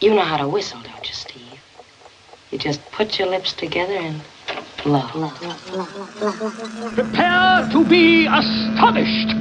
You know how to whistle, don't you, Steve? You just put your lips together and blow. Prepare to be astonished.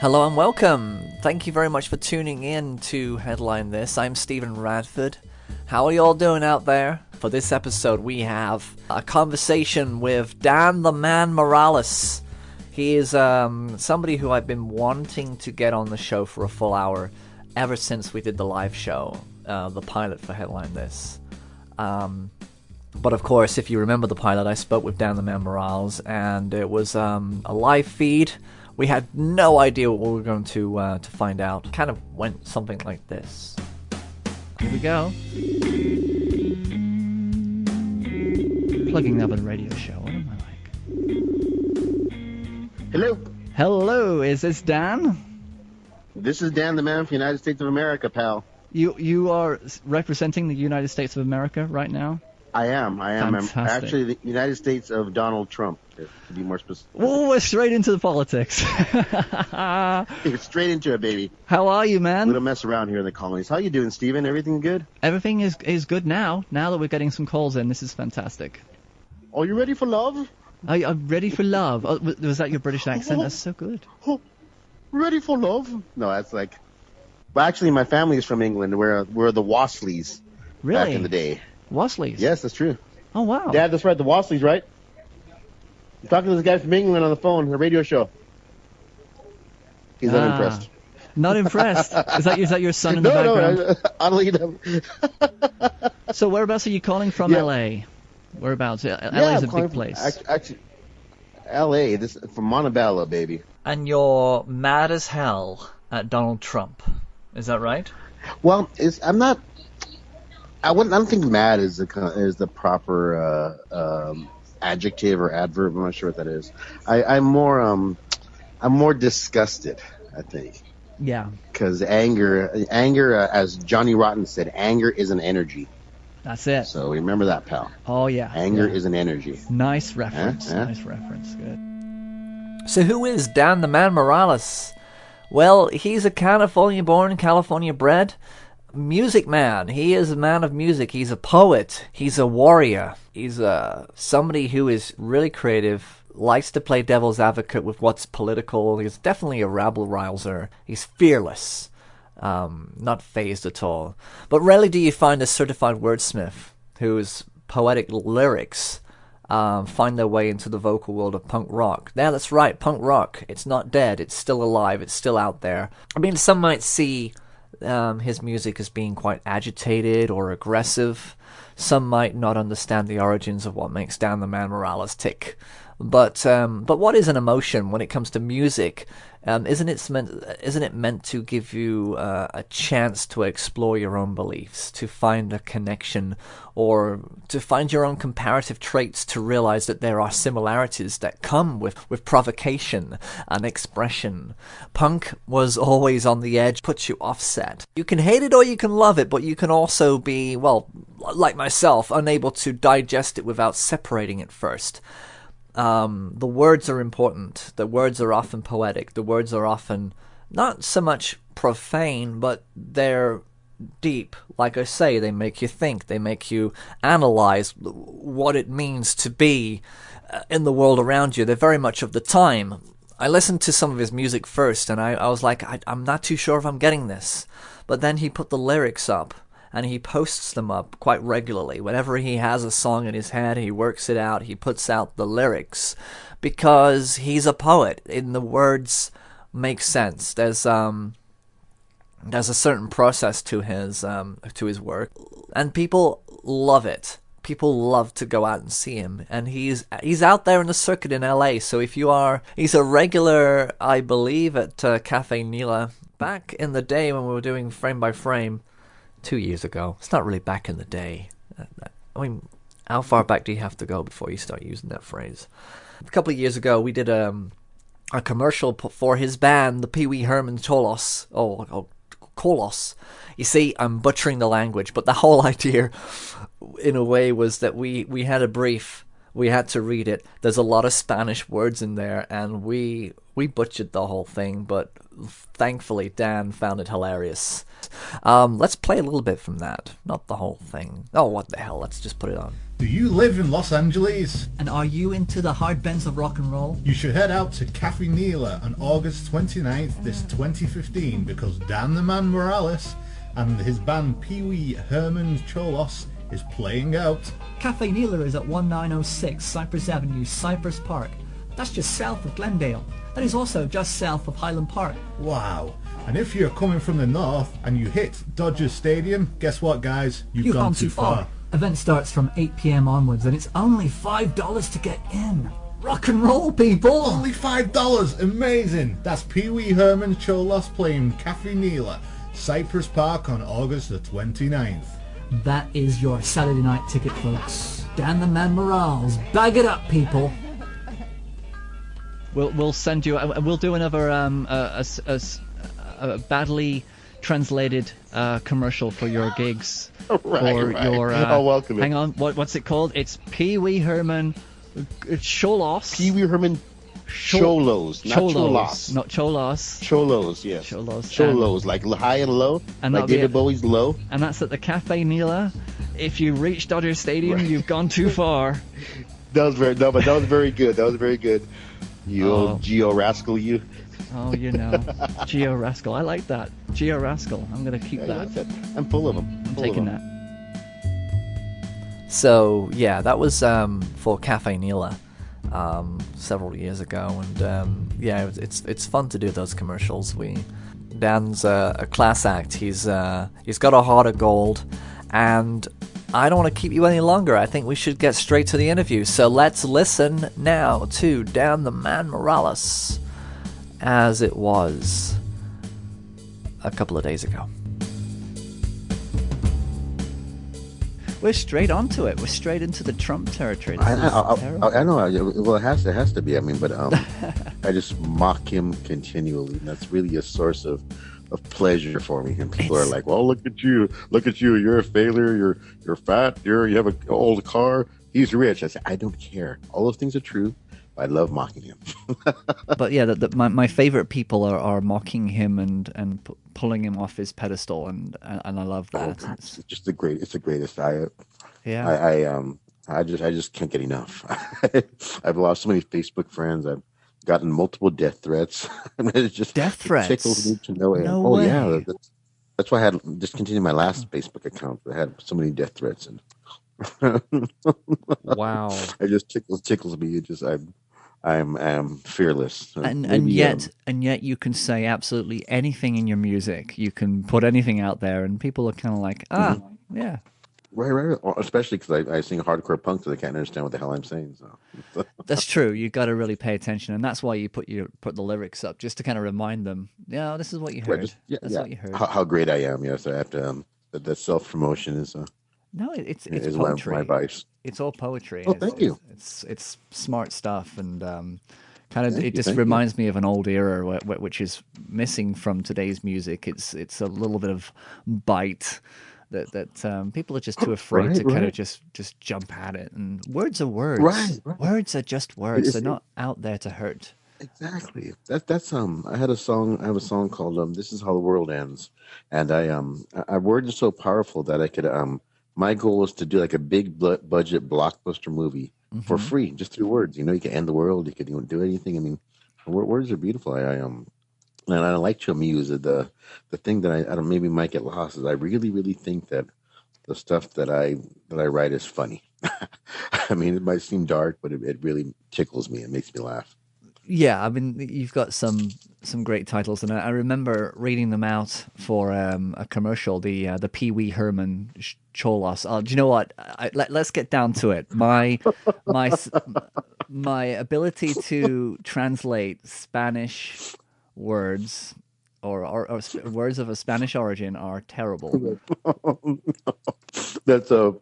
Hello and welcome. Thank you very much for tuning in to Headline This. I'm Stephen Radford. How are you all doing out there? For this episode, we have a conversation with Dan the Man Morales. He is somebody who I've been wanting to get on the show for a full hour ever since we did the live show, the pilot for Headline This. But of course, if you remember the pilot, I spoke with Dan the Man Morales, and it was a live feed. We had no idea what we were going to find out. Kind of went something like this. Here we go. Plugging up a radio show. What am I like? Hello. Hello, is this Dan? This is Dan the Man from the United States of America, pal. You are representing the United States of America right now? I am. Fantastic. I'm actually the United States of Donald Trump, to be more specific. Oh, we're straight into the politics. Straight into it, baby. How are you, man? We don't mess around here in the colonies. How you doing, Steven? Everything good? Everything is good now. Now that we're getting some calls in, this is fantastic. Are you ready for love? I'm ready for love. Oh, was that your British accent? That's so good. Ready for love? No, that's like... Well, actually, my family is from England. We're the Wassleys. Really? Back in the day. Wassleys? Yes, that's true. Oh, wow. Dad, that's right, the Wassleys, right? I'm talking to this guy from England on the phone, a radio show. He's unimpressed. Not impressed. Is that your son in the background? No, I'll lead him. So whereabouts are you calling from? Yeah. LA? Whereabouts? LA Yeah, is a I'm calling big place. Actually, LA, this from Montebello, baby. And you're mad as hell at Donald Trump. Is that right? Well, I don't think mad is the proper adjective or adverb. I'm not sure what that is. I'm more disgusted, I think. Yeah. Because anger, as Johnny Rotten said, anger is an energy. That's it. So remember that, pal. Oh, yeah. Anger is an energy. Nice reference. Huh? Nice reference. Good. So who is Dan the Man Morales? Well, he's a California-born, California-bred music man. He is a man of music. He's a poet. He's a warrior. He's somebody who is really creative, likes to play devil's advocate with what's political. He's definitely a rabble-rouser. He's fearless, not phased at all. But rarely do you find a certified wordsmith whose poetic lyrics find their way into the vocal world of punk rock. Yeah, that's right, punk rock. It's not dead. It's still alive. It's still out there. I mean, some might see his music as being quite agitated or aggressive. Some might not understand the origins of what makes Dan the Man Morales tick. But what is an emotion when it comes to music? Isn't it meant to give you a chance to explore your own beliefs, to find a connection, or to find your own comparative traits, to realize that there are similarities that come with provocation and expression? Punk was always on the edge, puts you offset. You can hate it or you can love it, but you can also be, well, like myself, unable to digest it without separating it first. The words are important. The words are often poetic. The words are often not so much profane, but they're deep. Like I say, they make you think. They make you analyze what it means to be in the world around you. They're very much of the time. I listened to some of his music first, and I was like, I'm not too sure if I'm getting this. But then he put the lyrics up, and he posts them up quite regularly. Whenever he has a song in his head, he works it out, he puts out the lyrics, because he's a poet, and the words make sense. There's a certain process to his work, and people love it. people love to go out and see him, and he's out there in the circuit in LA. So he's a regular, I believe, at Cafe Nila. Back in the day when we were doing Frame by Frame 2 years ago. It's not really back in the day. I mean, how far back do you have to go before you start using that phrase? A couple of years ago, we did a commercial for his band, the Pee Wee Herman Cholos. Kolos. You see, I'm butchering the language, but the whole idea, in a way, was that we had a brief. We had to read it. There's a lot of Spanish words in there, and we butchered the whole thing, but thankfully Dan found it hilarious. Let's play a little bit from that. Not the whole thing. Oh, what the hell. Let's just put it on. Do you live in Los Angeles? And are you into the hard bends of rock and roll? You should head out to Cafe Nila on August 29th, this 2015, because Dan the Man Morales and his band Pee Wee Herman Cholos is playing out. Cafe Nila is at 1906 Cypress Avenue, Cypress Park. That's just south of Glendale. That is also just south of Highland Park. Wow. And if you're coming from the north and you hit Dodger Stadium, guess what, guys? You've gone too far. Event starts from 8 p.m. onwards, and it's only $5 to get in. Rock and roll, people! Only $5! Amazing! That's Pee Wee Herman Cholos playing Cafe Nila, Cypress Park on August the 29th. That is your Saturday night ticket, folks. Dan the Man Morales. Bag it up, people! We'll send you. We'll do another a badly translated commercial for your gigs. Right. I'll welcome it. Hang on. What's it called? It's Pee Wee Herman Cholos. Pee Wee Herman Cholos, not Cholos. Not Cholos. Cholos, yes. Cholos, like high and low, and like David Bowie's low. And that's at the Cafe Nila. If you reach Dodger Stadium, You've gone too far. That was very good. You old Geo Rascal, you. Oh, Geo Rascal. I like that. Geo Rascal. I'm going to keep that. I'm full of them. I'm taking that. So, yeah, that was for Cafe Nila several years ago. And, it's fun to do those commercials. Dan's a class act. He's got a heart of gold. And I don't want to keep you any longer. I think we should get straight to the interview. So let's listen now to Dan the Man Morales as it was a couple of days ago. We're straight onto it. We're straight into the Trump territory. I know. Well, it has to be. I mean, but I just mock him continually, and that's really a source of pleasure for me. And people are like, "Well, look at you! You're a failure. You're fat. You have an old car. He's rich." I say, I don't care. All those things are true. I love mocking him. But yeah, my favorite people are mocking him and pulling him off his pedestal, and I love that. It's just the great. It's the greatest. I just can't get enough. I've lost so many Facebook friends. I've gotten multiple death threats. It's just death threats. It tickles me to no end. No way. Yeah, that's why I had discontinued my last Facebook account. I had so many death threats, and wow, it just tickles me. I'm fearless, and yet you can say absolutely anything in your music. You can put anything out there, and people are kind of like, yeah. Right. Especially because I sing hardcore punk, so they can't understand what the hell I'm saying. So that's true. You got to really pay attention, and that's why you put the lyrics up, just to kind of remind them. Yeah, this is what you heard. What you heard. How great I am. Yes, I have to. The self promotion is. No, it's is poetry. My vice. It's all poetry. Oh, thank you. It's smart stuff, and it just reminds me of an old era which is missing from today's music. It's a little bit of bite. That people are just too afraid to kind of just jump at it. And words are words. Right. Words are just words. They're not out there to hurt. Exactly. That's I have a song called "This Is How the World Ends," and our words are so powerful that I could my goal is to do like a big budget blockbuster movie for free, just through words. You can end the world. You can do anything. I mean, words are beautiful. And I like to amuse. The thing that I don't maybe might get lost is I really, really think that the stuff that I write is funny. I mean, it might seem dark, but it really tickles me. It makes me laugh. Yeah, I mean, you've got some great titles, and I remember reading them out for a commercial, the Pee Wee Herman Cholos. Do you know what? Let's get down to it. My my ability to translate Spanish words or words of a Spanish origin are terrible. That's a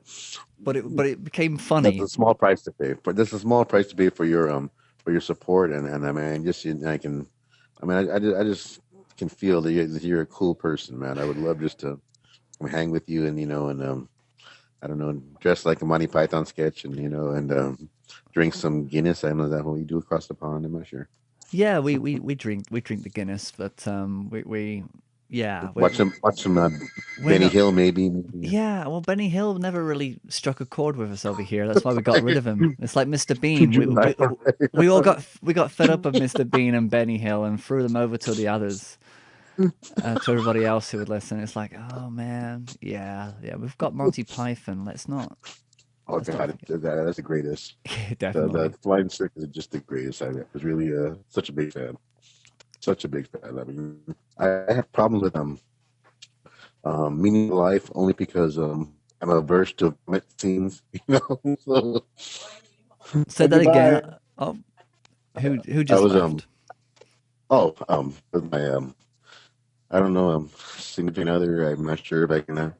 But it became funny. that's a small price to pay. But that's a small price to pay for your support, and I mean, I just can feel that you're a cool person, man. I would love just to hang with you, and I don't know, dress like a Monty Python sketch, and drink some Guinness. I don't know that what you do across the pond. I'm not sure. Yeah, we drink the Guinness, but we yeah Watch some we're Benny not- Hill, maybe. Yeah, well, Benny Hill never really struck a chord with us over here. That's why we got rid of him. It's like Mr. Bean. We all got fed up of Mr. Bean and Benny Hill and threw them over to the others, to everybody else who would listen. It's like, oh man, yeah, we've got Monty Python. Let's not. Oh God, that's the greatest. Definitely. The Flying Circus is just the greatest. I was really such a big fan. Such a big fan. I mean, I have problems with meaning of life only because I'm averse to vomit scenes. So, Say that goodbye. again. Oh, who I just was left? with my I don't know significant other. I'm not sure if I can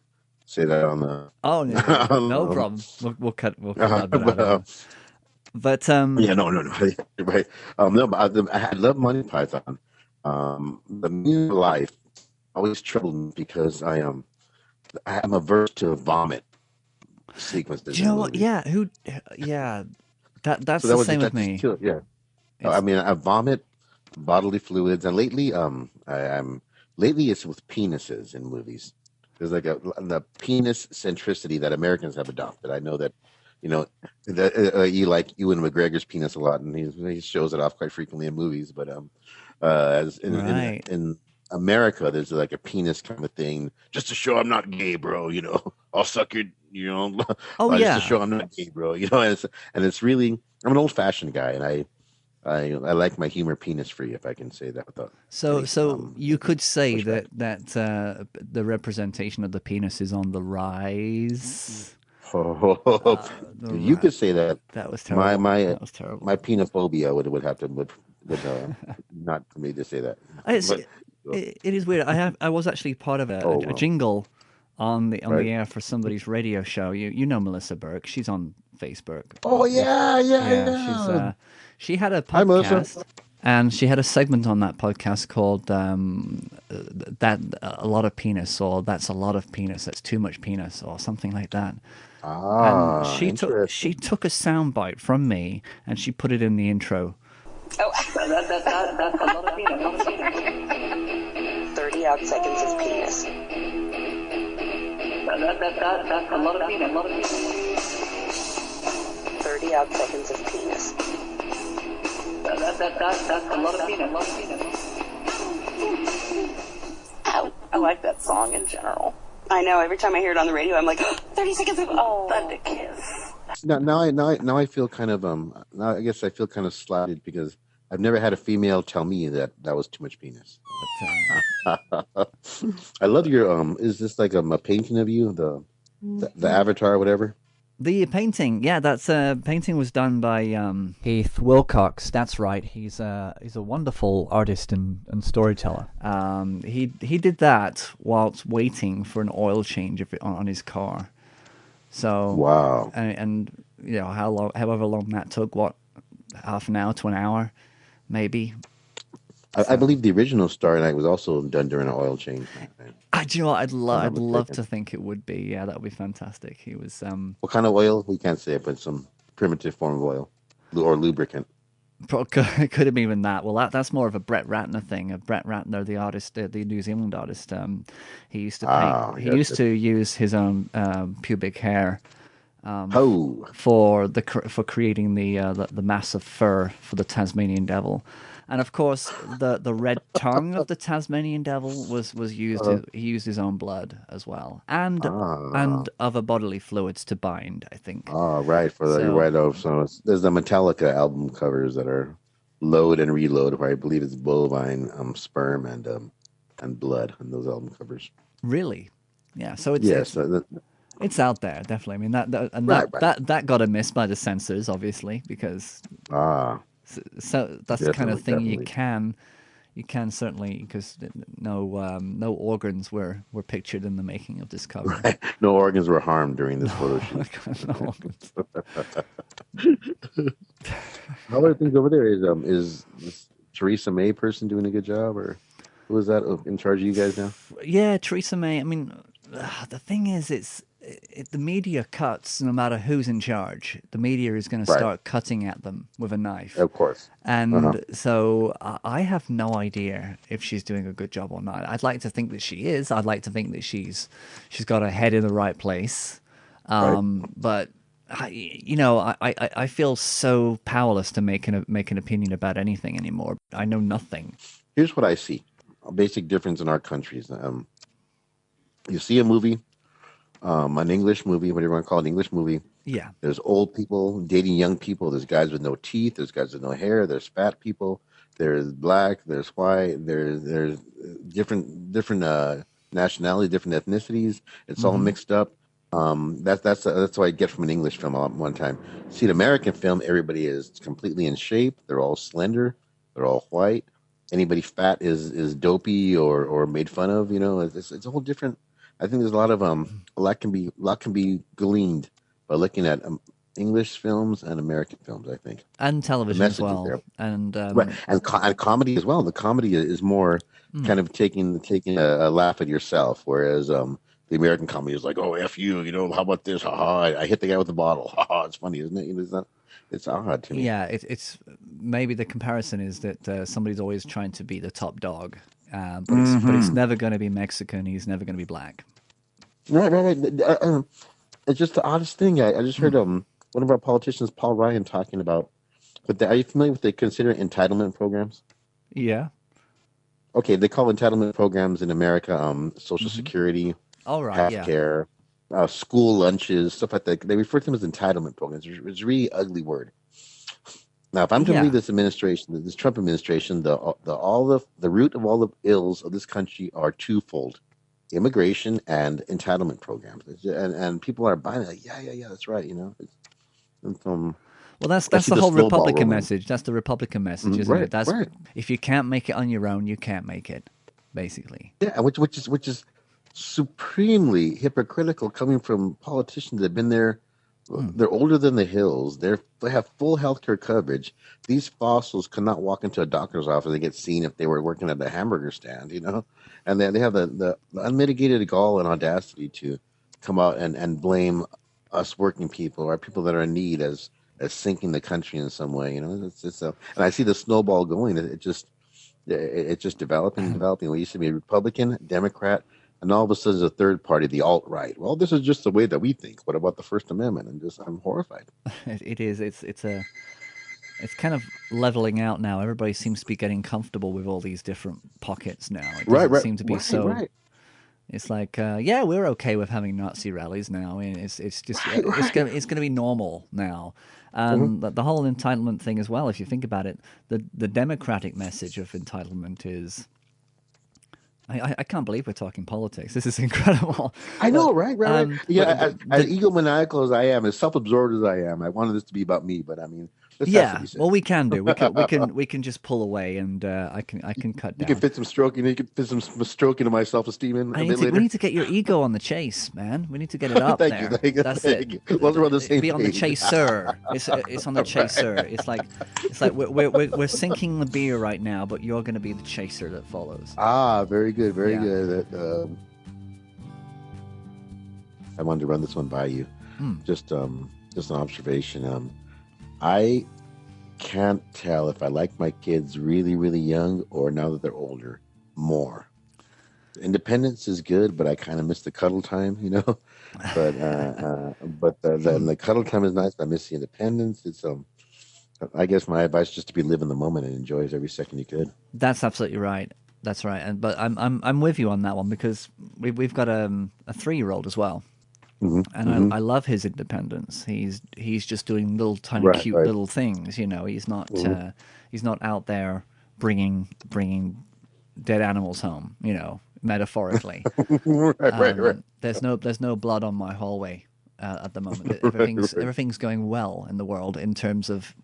say that on the. Oh, yeah, no problem. We'll cut that bit out of it. But Yeah, no, right. No, but I love Monty Python. The meaning of life always troubled me because I'm averse to vomit sequences. do you know in what? movies. Yeah, that's So the that same with just me. killed. Yeah, It's, I mean, I vomit bodily fluids, and lately, lately it's with penises in movies. There's like the penis centricity that Americans have adopted. I know that, you like Ewan McGregor's penis a lot, and he shows it off quite frequently in movies. But as right. in America, there's like a penis kind of thing, just to show I'm not gay, bro. I'll suck your, Oh just to yeah. show I'm not gay, bro. And it's really, I'm an old fashioned guy, and I like my humor penis free, if I can say that without any, So you could say pushback. that the representation of the penis is on the rise. The You could say that. That was My terrible. my That was terrible. my penophobia would have to would not for me to say that. It's, But it is weird. I was actually part of a well, jingle on the right. air for somebody's radio show. You know Melissa Burke. She's on Facebook. Oh yeah, Yeah, she had a Hi, Melissa. podcast, and she had a segment on that podcast called that a lot of penis, or that's a lot of penis, that's too much penis, or something like that. And she Interesting. took a soundbite from me and she put it in the intro. Oh, that's a lot of penis. 30 odd seconds of penis. That's a lot of penis. 30 odd seconds of penis. That's a lot of penis. I like that song in general. I know. Every time I hear it on the radio, I'm like, 30 seconds of thunder kiss. Now I feel kind of now I guess I feel kind of slighted because I've never had a female tell me that was too much penis. I love your is this like a painting of you, the avatar or whatever? The painting, yeah, that's painting was done by Heath Wilcox. That's right. He's a wonderful artist and storyteller. he did that whilst waiting for an oil change on his car. So Wow. and however long that took, half an hour to an hour, maybe. I believe the original Star Night was also done during an oil change. Do you know what? I'd not love mistaken. to think it would be. Yeah, that would be fantastic. He was What kind of oil? We can't say it, but some primitive form of oil or lubricant. It could have been even that. Well, that's more of a Brett Ratner thing. Brett Ratner, the artist, the New Zealand artist, he used to paint. He yes, used to use his own pubic hair Oh, for creating the massive fur for the Tasmanian devil, and of course the red tongue of the Tasmanian devil was used. He used his own blood as well, and other bodily fluids to bind. I think. right. You're right. So there's the Metallica album covers that are Load and Reload, where I believe it's bovine sperm and blood on those album covers. Really? Yeah. So it's Yes, it's out there, definitely. I mean right. that got a miss by the censors, obviously, because so that's the kind of thing you can certainly, because no organs were pictured in the making of this cover. Right. No organs were harmed during this photo shoot. No organs. How are things over there? Is this Theresa May person doing a good job, or who is that in charge of you guys now? Yeah, Theresa May. I mean, the thing is, the media cuts no matter who's in charge. The media is going to start cutting at them with a knife. Of course. And so I have no idea if she's doing a good job or not. I'd like to think that she is. I'd like to think that she's got her head in the right place. But I feel so powerless to make an opinion about anything anymore. I know nothing. Here's what I see: a basic difference in our countries. You see a movie. An English movie, whatever you want to call it, an English movie. Yeah. There's old people dating young people. There's guys with no teeth. There's guys with no hair. There's fat people. There's black. There's white. There's different nationalities, different ethnicities. It's all mixed up. That's what I get from an English film one time. See, an American film, everybody is completely in shape. They're all slender. They're all white. Anybody fat is dopey or made fun of. It's a whole different. I think there's a lot can be gleaned by looking at English films and American films. I think, and television as well, and and comedy as well. The comedy is more kind of taking a laugh at yourself, whereas the American comedy is like, oh, F you, how about this? Ha I hit the guy with the bottle. Ha it's funny, isn't it? It's odd to me. Yeah, it's maybe the comparison is that somebody's always trying to be the top dog. But it's never going to be Mexican. He's never going to be black. Right. It's just the oddest thing. I just heard one of our politicians, Paul Ryan, talking about. But are you familiar with they consider entitlement programs? Yeah. Okay, they call entitlement programs in America Social Security, healthcare, school lunches, stuff like that. They refer to them as entitlement programs. It's a really ugly word. Now, if I'm to believe this administration, this Trump administration, the root of all the ills of this country are twofold: immigration and entitlement programs. And people are buying it. Like, yeah, that's right. Well, that's the whole Republican message. That's the Republican message, isn't it? That's if you can't make it on your own, you can't make it, basically. Yeah, which is supremely hypocritical coming from politicians that have been there. They're older than the hills. They have full healthcare coverage. These fossils could not walk into a doctor's office and get seen if they were working at a hamburger stand, And then they have the unmitigated gall and audacity to come out and blame us working people or people that are in need as sinking the country in some way. And I see the snowball going. It's just developing. We used to be a Republican, Democrat. And all of a sudden, there's a third party, the alt-right. Well, this is just the way that we think. What about the First Amendment? And I'm horrified. It is. It's kind of leveling out now. Everybody seems to be getting comfortable with all these different pockets now. It doesn't seem to be so. Right. It's like, we're okay with having Nazi rallies now. It's just it's going to be normal now. The whole entitlement thing as well. If you think about it, the democratic message of entitlement is. I can't believe we're talking politics. This is incredible. I know, right? As egomaniacal as I am, as self-absorbed as I am, I wanted this to be about me, but I mean, well, we can do. We can just pull away, and I can cut down. You can fit some stroking. You can fit some stroking of my self-esteem in. We need to get your ego on the chase, man. We need to get it up Thank there. You. That's it. Well, we're on the same Be on the chaser. It's on the chaser. It's like we're sinking the beer right now, but you're going to be the chaser that follows. Ah, very good, very good. I wanted to run this one by you. Just an observation. I can't tell if I like my kids really, really young or now that they're older more. Independence is good, but I kind of miss the cuddle time, But the cuddle time is nice. I miss the independence. It's I guess my advice is just to be live in the moment and enjoy every second you could. That's absolutely right. But I'm with you on that one because we've got a 3-year-old as well. And I love his independence. He's just doing little tiny cute little things. He's not out there bringing dead animals home. Metaphorically. Right. There's no blood on my hallway at the moment. Everything's going well in the world in terms of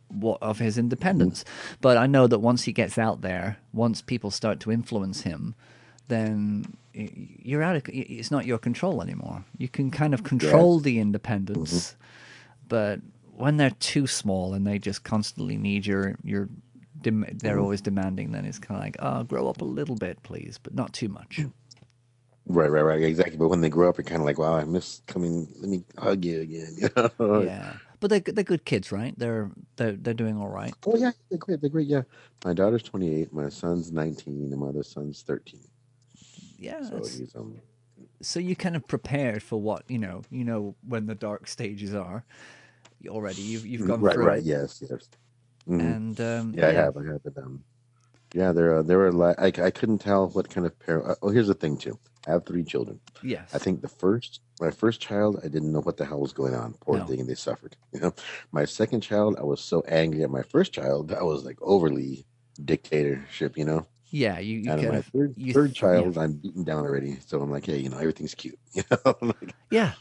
his independence. But I know that once he gets out there, once people start to influence him, then you're out of. It's not your control anymore. You can kind of control the independence, but when they're too small and they just constantly need they're always demanding. Then it's kind of like, oh, grow up a little bit, please, but not too much. Right. Exactly. But when they grow up, you're kind of like, wow, I miss coming. Let me hug you again. Yeah, but they're good kids, right? They're doing all right. Oh yeah, they're great. They're great. Yeah, my daughter's 28, my son's 19, and my other son's 13. Yeah. So he's So you kind of prepared for what when the dark stages are. Already, you've gone through right. it. Yes. And I have it. Yeah, they were like I couldn't tell what kind of parent. Oh, here's the thing too. I have 3 children. Yes. I think my first child, I didn't know what the hell was going on. Poor thing, and they suffered. My second child, I was so angry at my first child. I was like overly dictatorship. Yeah, you and kind my of third child, I'm beaten down already. So I'm like, hey, everything's cute. Yeah.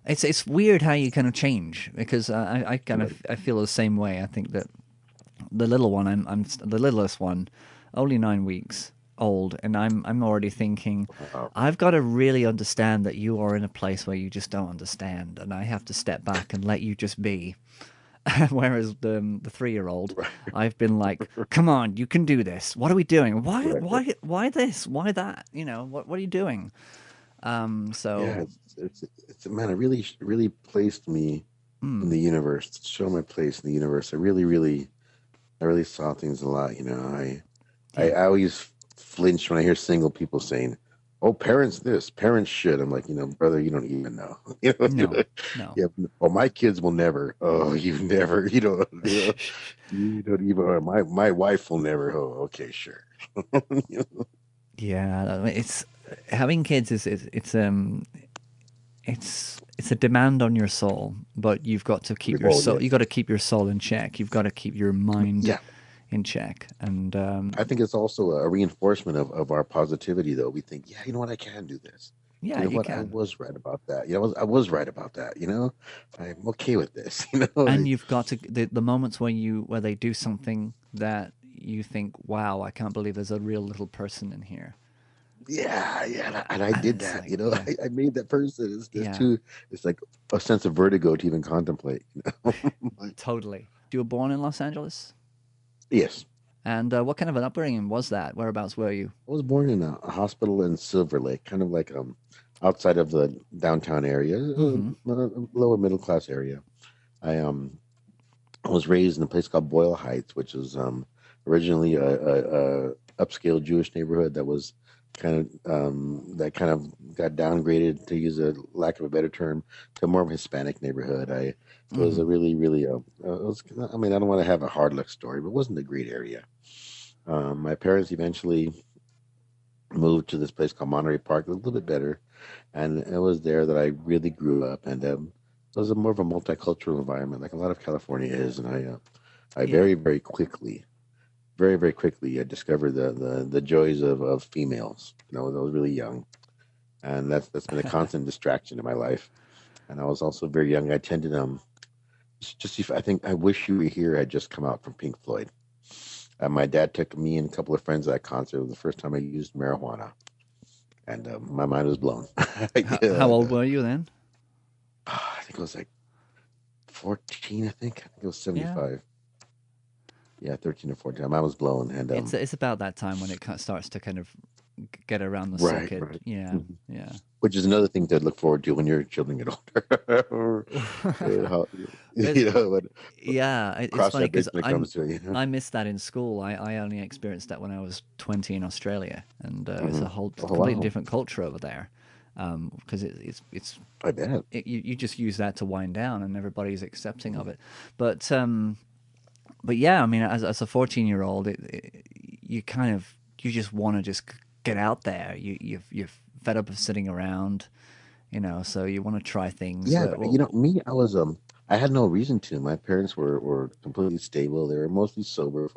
It's weird how you kind of change, because I feel the same way. I think that the little one, I'm the littlest one, only 9 weeks old, and I'm already thinking, I've got to really understand that you are in a place where you just don't understand, and I have to step back and let you just be. Whereas the 3-year-old, I've been like, come on, you can do this. What are we doing? Why this? Why that? What are you doing? So it's man, it really placed me in the universe, to show my place in the universe. I really saw things a lot. I always flinch when I hear single people saying, "Oh, parents this, parents should." I'm like, brother, you don't even know. No. Yeah. Oh, my kids will never. Oh, you never. You don't. You don't even. My wife will never. Oh, okay, sure. Yeah, it's having kids it's a demand on your soul, but you've got to keep your soul. You've got to keep your soul in check. You've got to keep your mind in check. And I think it's also a reinforcement of our positivity, though. We think, you know what, I can do this. Yeah, you know what, can. I was right about that. I was right about that. I'm okay with this. And you've got to the moments where they do something that you think, wow, I can't believe there's a real little person in here. Yeah, and I did that. Like, I made that person. It's too. It's like a sense of vertigo to even contemplate. Totally. You were born in Los Angeles? Yes. And what kind of an upbringing was that? Whereabouts were you? I was born in a hospital in Silver Lake, kind of like outside of the downtown area, lower middle class area. I was raised in a place called Boyle Heights, which is originally a upscale Jewish neighborhood that was kind of got downgraded, to use a lack of a better term, to more of a Hispanic neighborhood. It was a really I don't want to have a hard luck story, but it wasn't a great area. My parents eventually moved to this place called Monterey Park, a little bit better, and it was there that I really grew up. And it was more of a multicultural environment, like a lot of California is. And I very, very quickly, I discovered the joys of females. I was really young, and that's been a constant distraction in my life. And I was also very young. I attended I think I Wish You Were Here had just come out from Pink Floyd. My dad took me and a couple of friends to that concert. It was the first time I used marijuana, and my mind was blown. How old were you then? I think it was like 14. I think it was 75. Yeah, 13 or 14. I was blown, and it's about that time when it starts to kind of get around the circuit. Right. Yeah, yeah. Which is another thing to look forward to when your children get older. It's funny because I missed that in school. I only experienced that when I was 20 in Australia, and it's a completely different culture over there. Because it's I bet you just use that to wind down, and everybody's accepting of it. But yeah, I mean, as a 14-year-old, you just want to just get out there. You're fed up of sitting around. So you want to try things. Yeah, me, I had no reason to. My parents were completely stable. They were mostly sober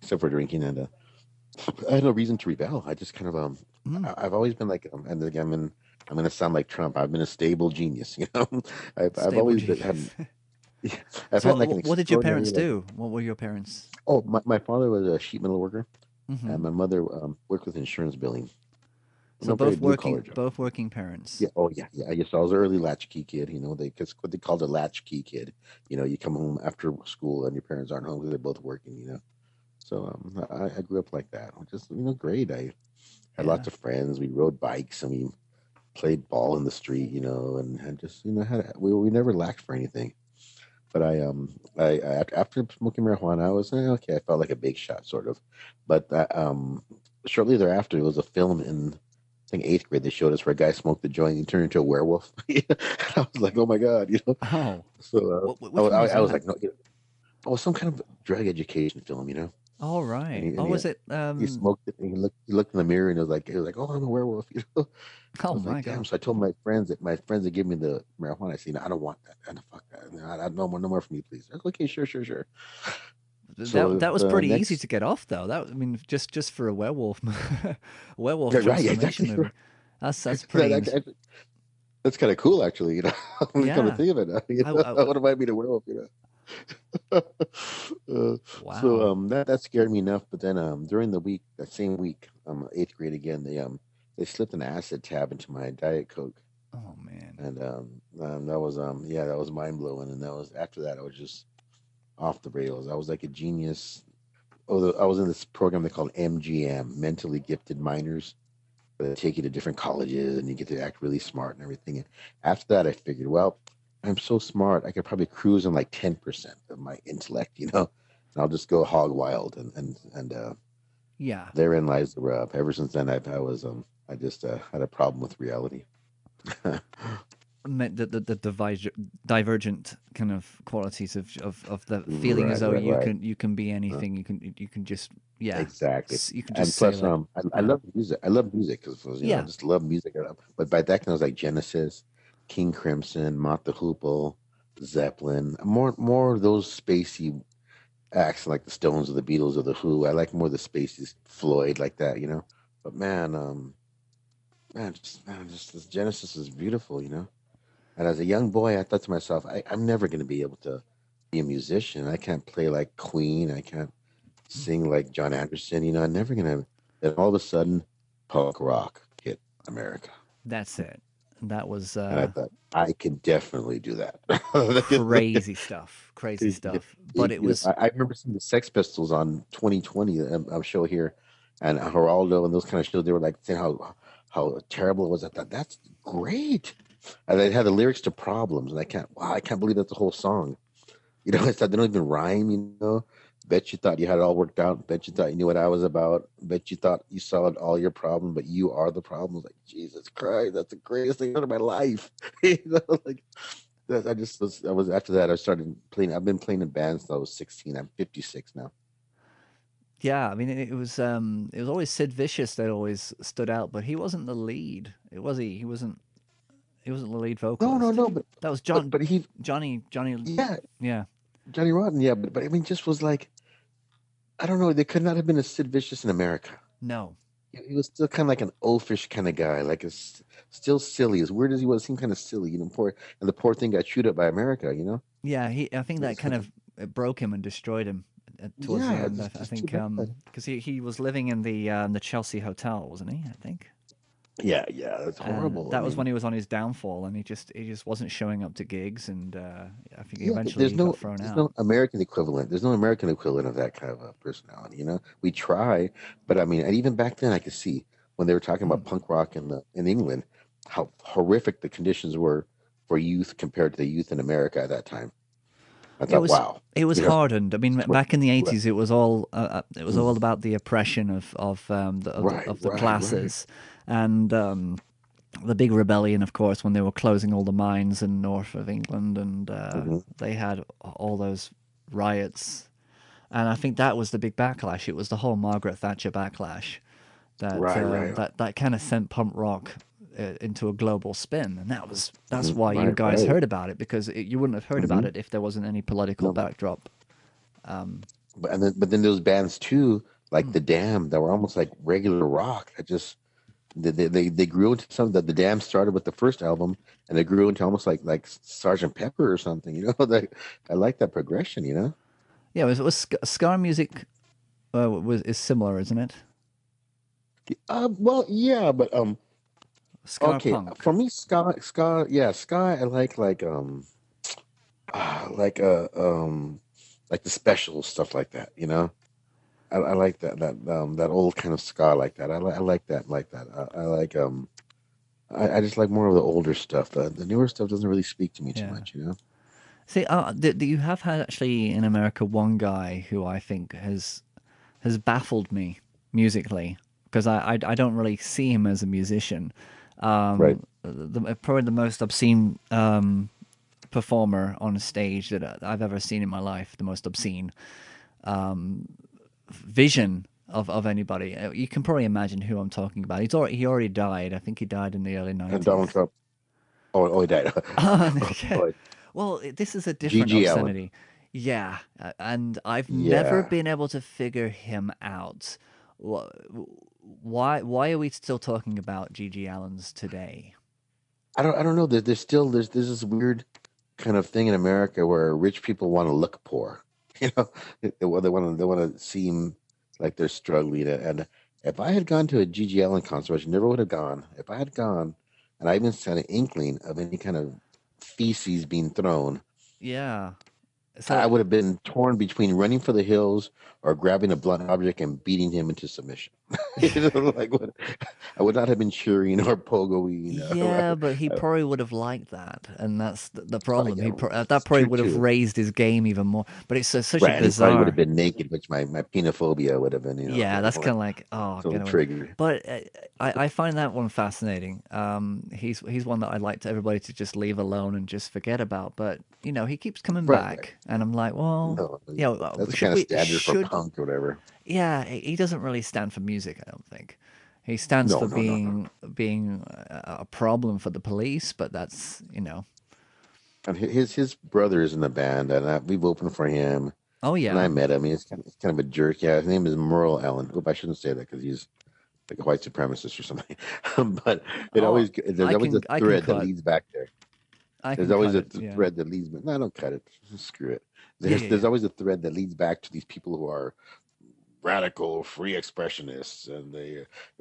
except for drinking, and I had no reason to rebel. I just kind of I've always been like, and again, I'm gonna sound like Trump. I've been a stable genius, I've Stable always G. had, I've So had like an what did your extraordinary parents do? What were your parents? Oh, my father was a sheet metal worker, Hmm. and my mother worked with insurance billing. So Very blue collar job. both working parents. Yeah. Oh, yeah. Yeah. I guess I was an early latchkey kid. Cause what they called a latchkey kid. You come home after school and your parents aren't home because they're both working. So I grew up like that. Just great. I had Yeah. lots of friends. We rode bikes and we played ball in the street. And just we never lacked for anything. But after smoking marijuana, I was okay. I felt like a big shot, sort of. But shortly thereafter, it was a film in I think eighth grade. They showed us where a guy smoked the joint and he turned into a werewolf. I was like, oh my god. Oh, So which one was I was that? like, no, oh, some kind of drug education film. All And right. he, Oh, and was it? he smoked it and he looked in the mirror and he was like, oh, I'm a werewolf. I Oh was my like, damn. God. So I told my friends that give me the marijuana. I said, no, I don't want that. Fuck that. No more for me, please. I was like, okay, sure. So That was the pretty easy next, to get off, though. Just for a werewolf, werewolf yeah, right, yeah, transformation exactly. movie. That's That, pretty. that's kind of cool, actually. When you come to Yeah. think of it, I, I, what am I being a werewolf? Uh, so wow. that scared me enough. But then during the week, that same week, eighth grade again, they slipped an acid tab into my Diet Coke, Oh man. and that was mind blowing. And that was after that, I was just off the rails. I was like a genius. Oh, I was in this program they called MGM, Mentally Gifted Minors. They take you to different colleges, and you get to act really smart and everything. And after that, I figured, well, I'm so smart, I could probably cruise on like 10% of my intellect, and I'll just go hog wild. And Yeah. therein lies the rub. Ever since then, I just had a problem with reality. The divergent kind of qualities of the feeling as though Right. you can be Uh, anything. You can just exactly. you can And just say plus, like I yeah love music. I love music because I yeah just love music. But by that time, I was like Genesis, King Crimson, Mott the Hoople, Zeppelin. More of those spacey acts like the Stones or the Beatles or the Who. I like more of the spacey Floyd like that. But just this Genesis is beautiful. And as a young boy, I thought to myself, I'm never going to be able to be a musician. I can't play like Queen. I can't sing like John Anderson. I'm never going to. Then all of a sudden, punk rock hit America. that's it. That was And I thought, I can definitely do that. crazy stuff. But it was I remember seeing the Sex Pistols on 2020, a show here, and Geraldo and those kind of shows. They were like saying how terrible it was. I thought that's great. And they had the lyrics to Problems, and I can't believe that's the whole song. It's like they don't even rhyme. Bet you thought you had it all worked out. Bet you thought you knew what I was about. Bet you thought you solved all your problems, but you are the problem. Like, Jesus Christ, that's the greatest thing of my life. Like I was after that. I started playing. I've been playing in bands since I was 16. I'm 56 now. yeah. I mean, it was always Sid Vicious that always stood out, but he wasn't the lead. It was he. He wasn't. He wasn't the lead vocalist. No, That was but he, Johnny. yeah, Yeah. Johnny Rotten, yeah, but I mean, just was like, I don't know. There could not have been a Sid Vicious in America. No. He was still kind of like an oafish kind of guy, like still silly. As weird as he was, seemed kind of silly, poor, and the poor thing got chewed up by America. Yeah. I think that It's kind like, of it broke him and destroyed him towards the yeah, end. I just too think bad. because he was living in the Chelsea hotel, wasn't he? I think. Yeah, that's And horrible. I that was when mean, he was on his downfall, and he just wasn't showing up to gigs, and I think yeah, eventually he got thrown there's out. no American equivalent. There's no American equivalent of that kind of a personality. We try, but I mean, and even back then, I could see when they were talking Mm. about punk rock in England, how horrific the conditions were for youth compared to the youth in America at that time. I It thought, was wow, it was hardened. I mean, back in the right, 80s, it was all mm, about the oppression right, of the right. classes, and the big rebellion, of course, when they were closing all the mines in north of England, and Hmm. they had all those riots, and I think that was the big backlash. It was the whole Margaret Thatcher backlash that Right. that kind of sent punk rock into a global spin, and that's why you Right, guys right. heard about it, because you wouldn't have heard about it if there wasn't any political No, backdrop. but then those bands too, like the Dam, that were almost like regular rock. I just they grew into something that the Dam started with the first album, and they grew into almost like Sergeant Pepper or something. I like that progression. Yeah, ska music is similar, isn't it? Well, yeah, but Ska okay. punk. For me, ska, yeah, ska. I like like the special stuff like that. I like that old kind of ska like that. I like that like that. I like I just like more of the older stuff. The newer stuff doesn't really speak to me too Yeah. much. See, you have had actually in America one guy who I think has baffled me musically, because I don't really see him as a musician. Right. Probably the most obscene performer on stage that I've ever seen in my life. The most obscene vision of anybody. You can probably imagine who I'm talking about. He already died. I think he died in the early And Donald 90s. Trump. Oh, he died. Okay. Oh, Well, this is a different G.G. Allen. obscenity. Yeah, and I've never Yeah. been able to figure him out. Wh- Why are we still talking about G.G. Allens today? I don't know. There's this weird kind of thing in America where rich people want to look poor. You know, they want to seem like they're struggling. And if I had gone to a G.G. Allen concert, which I never would have gone, if I had gone, and I even had an inkling of any kind of feces being thrown, Yeah. I So would have been torn between running for the hills or grabbing a blunt object and beating him into submission. I would not have been cheering or pogoing. yeah, but he probably would have liked that, and that's the problem. Yeah, That it's probably true would have too. raised his game even more. But it's such a Right, and he probably would have bizarre. been naked, which my penophobia would have been, Yeah, that's kind of like, oh, so get away. triggered. But I find that one fascinating. He's one that I'd like to everybody to just leave alone and just forget about. But he keeps coming Right, right. back, and I'm like, well, No, that's the should kind of we? standard for punk or whatever. Yeah, he doesn't really stand for music, I don't think. He stands No, for no, no, no. being a problem for the police, but that's. And his brother is in the band, and we've opened for him. Oh And I yeah. met him. He's kind of a jerk. Yeah, his name is Merle Allen. Hope I shouldn't say that because he's like a white supremacist or something. But Oh, there's always a I can thread that cut. leads back there. I There's can always cut a it. Yeah. thread that leads. No, don't cut it. Screw it. Yeah, There's yeah, always a thread that leads back to these people who are radical free expressionists, and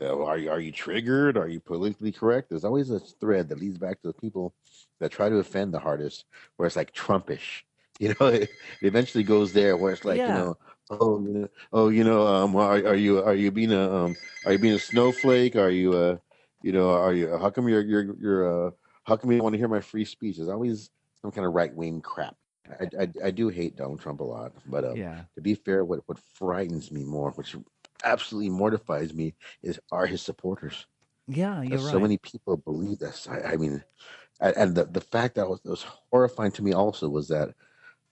are you triggered? Are you politically correct? There's always a thread that leads back to the people that try to offend the hardest, where it's like Trumpish. It eventually goes there where it's like, yeah. are you being a snowflake? How come how come you don't want to hear my free speech? There's always some kind of right wing crap. I do hate Donald Trump a lot, but Yeah. to be fair, what frightens me more, which absolutely mortifies me, are his supporters. Yeah, you're Because so right. many people believe this. I mean, and the fact that was horrifying to me also was that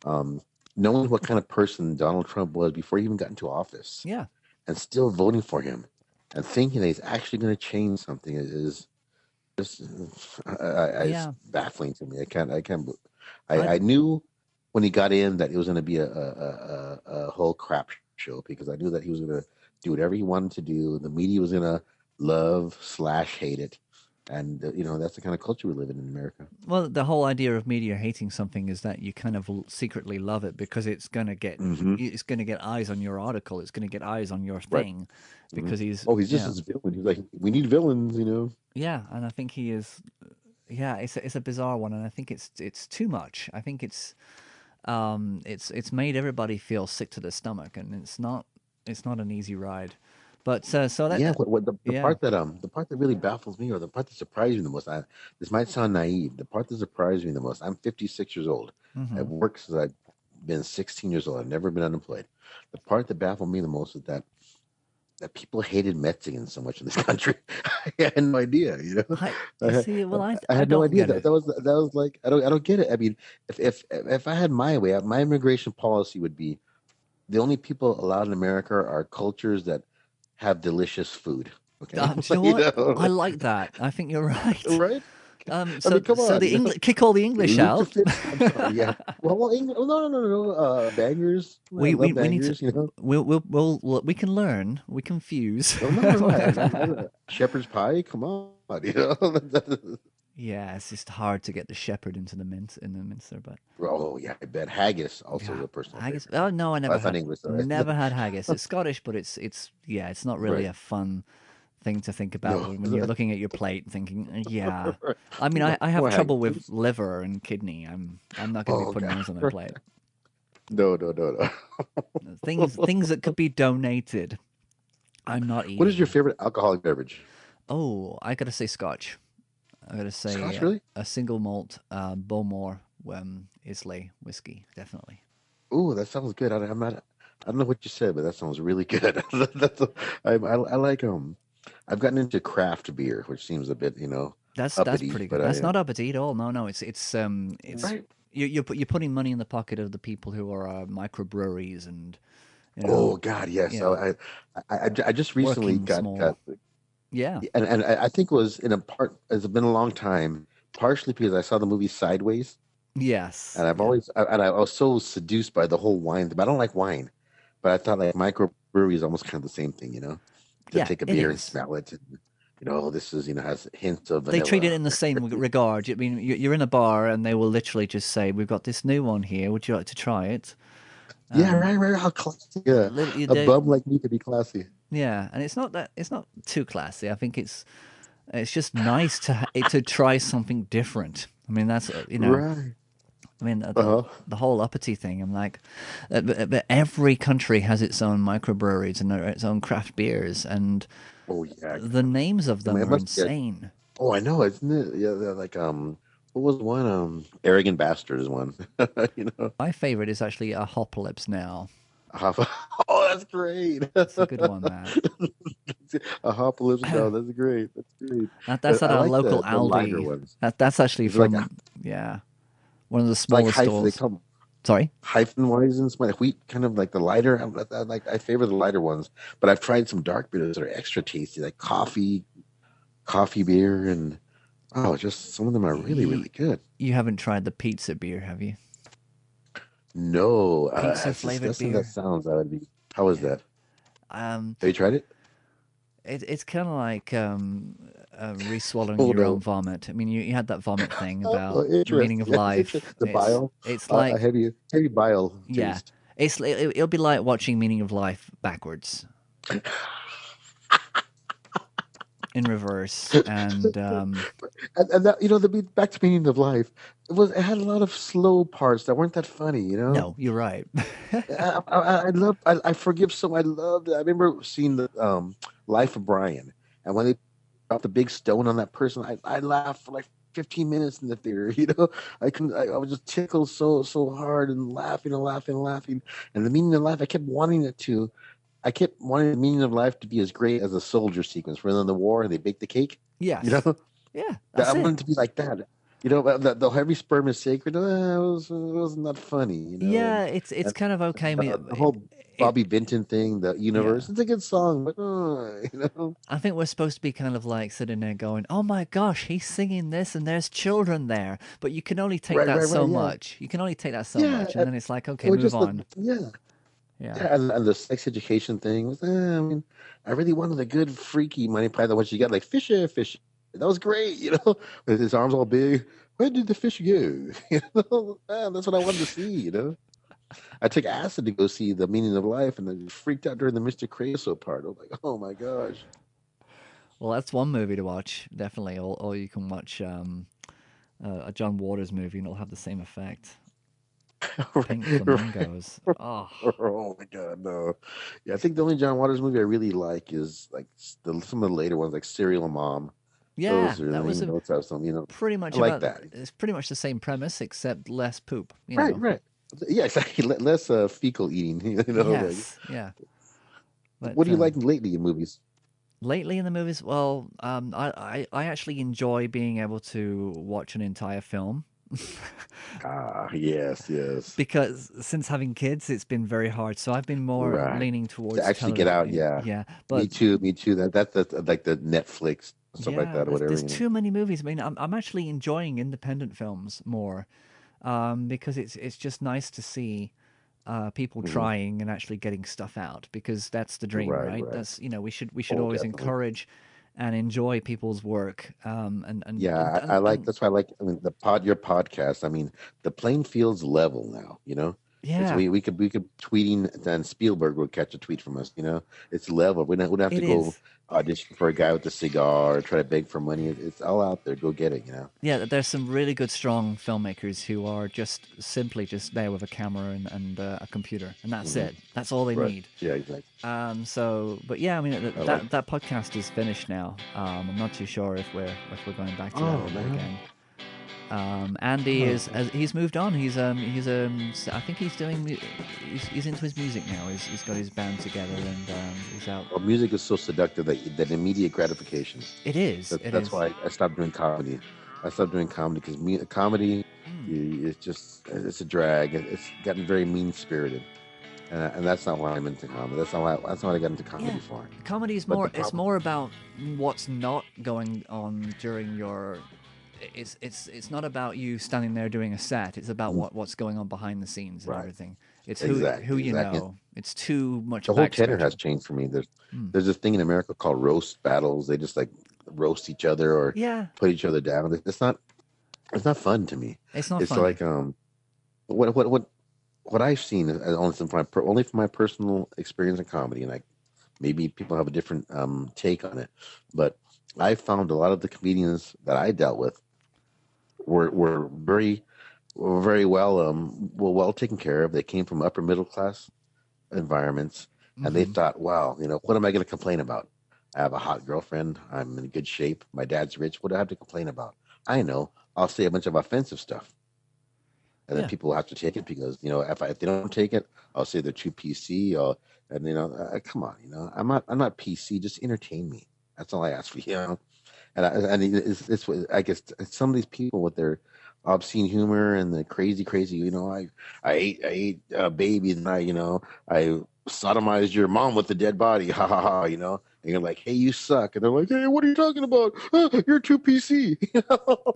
um, knowing what kind of person Donald Trump was before he even got into office, Yeah. and still voting for him, and thinking that he's actually going to change something is just it's Yeah. baffling to me. I can't. I I knew when he got in that it was going to be a whole crap show, because I knew that he was going to do whatever he wanted to do. The media was going to love/hate it, and that's the kind of culture we live in America. Well, the whole idea of media hating something is that you kind of secretly love it because Hmm. it's gonna get eyes on your article. It's gonna get eyes on your Right. thing, Hmm. because he's Oh, he's just this villain. He's like, we need villains. yeah, and I think he is. Yeah, it's a bizarre one, and I think it's too much. I think it's made everybody feel sick to the stomach, and it's not an easy ride. But so that Yeah, what the yeah. part that really baffles me, or the part that surprised me the most. This might sound naive. The part that surprised me the most. I'm 56 years old. Hmm. I've worked since I've been 16 years old. I've never been unemployed. The part that baffled me the most is that people hated Mexicans so much in this country. I had no idea. I I had, see. Well, I I I had no don't idea get that it. that was like, I don't get it. I mean, if I had my way, my immigration policy would be the only people allowed in America are cultures that have delicious food. Okay, Do you know what? I like that. I think you're right. right? I So mean, come so on, the kick all the English Luke the out. Fifth. I'm sorry, yeah. Well, no. Bangers. I We love we need to. bangers. You know. We can learn. We can fuse. No. Shepherd's pie. Come on, you know. Yeah, it's just hard to get the shepherd into the mincer, but Oh yeah, I bet haggis also yeah, a personal haggis. favorite. Oh no, I Oh, never that's not had English though, right? never had haggis. It's Scottish, but it's yeah, it's not really Right. a fun thing to think about No. when you're looking at your plate and thinking, yeah. Right. I mean, I have More trouble haggis, with please. liver and kidney. I'm not going to be Oh putting god. those on my plate. No. Things that could be donated. I'm not What is your eating. favorite alcoholic beverage? Oh, I gotta say Scotch. I gotta Scotch, say really? a single malt Bowmore Islay whiskey, definitely. Ooh, that sounds good. I'm not. I don't know what you said, but that sounds really good. I like I've gotten into craft beer, which seems a bit, That's uppity, pretty good. but That's not uppity at all. No, it's right. you're putting money in the pocket of the people who are microbreweries and Oh God, yes. you So know I just recently working got small. Yeah. and I think it was in a part. It's been a long time, partially because I saw the movie Sideways, Yes. and I've Yeah. always and I was so seduced by the whole wine. But I don't like wine, but I thought like microbrewery is almost kind of the same thing, to Yeah. take a It beer and is. smell it, and this is has hints of They treat it vanilla. in the same regard. I mean, you're in a bar and they will literally just say, "We've got this new one here. Would you like to try it?" Yeah, right. How classy. Yeah, a They, bum like me could be classy. yeah, and it's not too classy. I think it's just nice to try something different. I mean, that's Right. I mean, Uh-huh. the whole uppity thing. I'm like, but every country has its own microbreweries and its own craft beers, and Oh yeah. the names of them It are must be. insane. Oh, I know, isn't it? Yeah, they're like what was one? Arrogant Bastard is one. you know, My favorite is actually a Hoplips now. Hop- oh, that's great. It's a good one, that. A Hopolypse. No, that's great. That's great. That's at I a like local the lighter Aldi. ones. That's actually Is it like from yeah, one of the it's like smaller hyphen? They stores. come Sorry. Hefeweizens, my wheat, kind of like the lighter. I favor the lighter ones, but I've tried some dark beers that are extra tasty, like coffee beer, and just some of them are really, You, really good. you haven't tried the pizza beer, have you? No, Pizza as flavored disgusting that beer. sounds, I would be. How is that? Um, Have you tried it? it's kind of like re-swallowing Oh your own no. vomit. I mean, you had that vomit thing Oh, about the meaning interesting. of Yes, life. the bile, It's a like heavy bile yeah, taste. it'll be like watching Meaning of Life backwards in reverse, and And that the back to meaning of life. It had a lot of slow parts that weren't that funny. no, you're right. I forgive so I loved it. I remember seeing the Life of Brian, and when they dropped the big stone on that person, I laughed for like 15 minutes in the theater. I was just tickled so hard and laughing. And the meaning of life, I kept wanting the meaning of life to be as great as the soldier sequence when they're in the war and they bake the cake. You Yes, know, yeah, I that's it. wanted it to be like that. The heavy sperm is sacred. It wasn't that funny. Yeah, it's And kind of okay. I mean, the whole it Bobby Vinton thing, the yeah. universe, it's a good song, but I think we're supposed to be kind of like sitting there going, "Oh my gosh, he's singing this, and there's children there." But you can only take that right, so yeah, much. You can only take that so yeah. much, and then it's like, It okay, was move just on. yeah, Yeah. yeah, and the sex education thing was. I mean, I really wanted a good freaky Monty Python. What you got, like Fisher. That was great, with his arms all big. Where did the fish go? That's what I wanted to see. I took acid to go see The Meaning of Life, and I freaked out during the Mr. Creosote part. I was like, oh my gosh. Well, that's one movie to watch, definitely. Or you can watch a John Waters movie, and it'll have the same effect. Pink flamingos. Oh, Oh my god, no. Yeah, I think the only John Waters movie I really like is like some of the later ones, like Serial Mom. yeah, Those are that was a those have some, pretty I much like about. that. It's pretty much the same premise, except less poop. Right. Yeah, exactly. Less fecal eating. Like, Yes, yeah. what But do you like lately in movies? lately in the movies, well, I actually enjoy being able to watch an entire film Ah, yes, yes. Because since having kids, it's been very hard. So I've been more Right. leaning To towards actually get out, television. yeah. Yeah, Me but too, me too. That's like the Netflix stuff like yeah, that or whatever, there's you know. too many movies. I mean, I'm actually enjoying independent films more, because it's just nice to see people Hmm. trying and actually getting stuff out, because that's the dream, Right, right? right. That's, we should Oh, always definitely. encourage and enjoy people's work. Yeah, I like that's why I like, I mean, your podcast. I mean, the playing field's level now, you know? It's Yeah, we could tweeting, then Spielberg would catch a tweet from us, you know? It's level. We don't have to it go is. audition for a guy with a cigar or try to beg for money. It's all out there. Go get it, you know? Yeah, there's some really good, strong filmmakers who are just simply just there with a camera and a computer, and that's Hmm. it. That's all they Right. need. Yeah, exactly. But yeah, I mean I like that podcast is finished now. I'm not too sure if we're going back to that Oh ever man. again. Andy Oh. he's moved on. I think he's doing he's into his music now. He's got his band together and he's out. Well, music is so seductive that immediate gratification. It is. It That's is. why I stopped doing comedy. I stopped doing comedy because comedy, Mm. it's a drag. It's gotten very mean spirited, and that's not why I'm into comedy. That's not what I got into comedy Yeah, for. comedy is But the more. It's problem, more about what's not going on during your. It's not about you standing there doing a set. It's about what's going on behind the scenes and right? everything. It's who you Exactly. know. It's too much The whole tenor has backstretching. changed for me. Mm. There's this thing in America called roast battles. They just like roast each other or Yeah, put each other down. It's not fun to me. it's not It's like funny. what I've seen only from my personal experience in comedy, and maybe people have a different take on it, but I found a lot of the comedians that I dealt with were very well taken care of. They came from upper middle class environments, and they Hmm. thought, wow, what am I going to complain about? I have a hot girlfriend. I'm in good shape. My dad's rich. What do I have to complain about? I know. I'll say a bunch of offensive stuff, and then Yeah, people have to take it because if they don't take it, I'll say they're too PC. And come on, I'm not PC. Just entertain me. That's all I ask for, and it's I guess some of these people with their obscene humor and the crazy, I ate a baby, and I sodomized your mom with the dead body, ha ha ha, and you're like, hey, you suck, and they're like, hey, what are you talking about? You're too PC.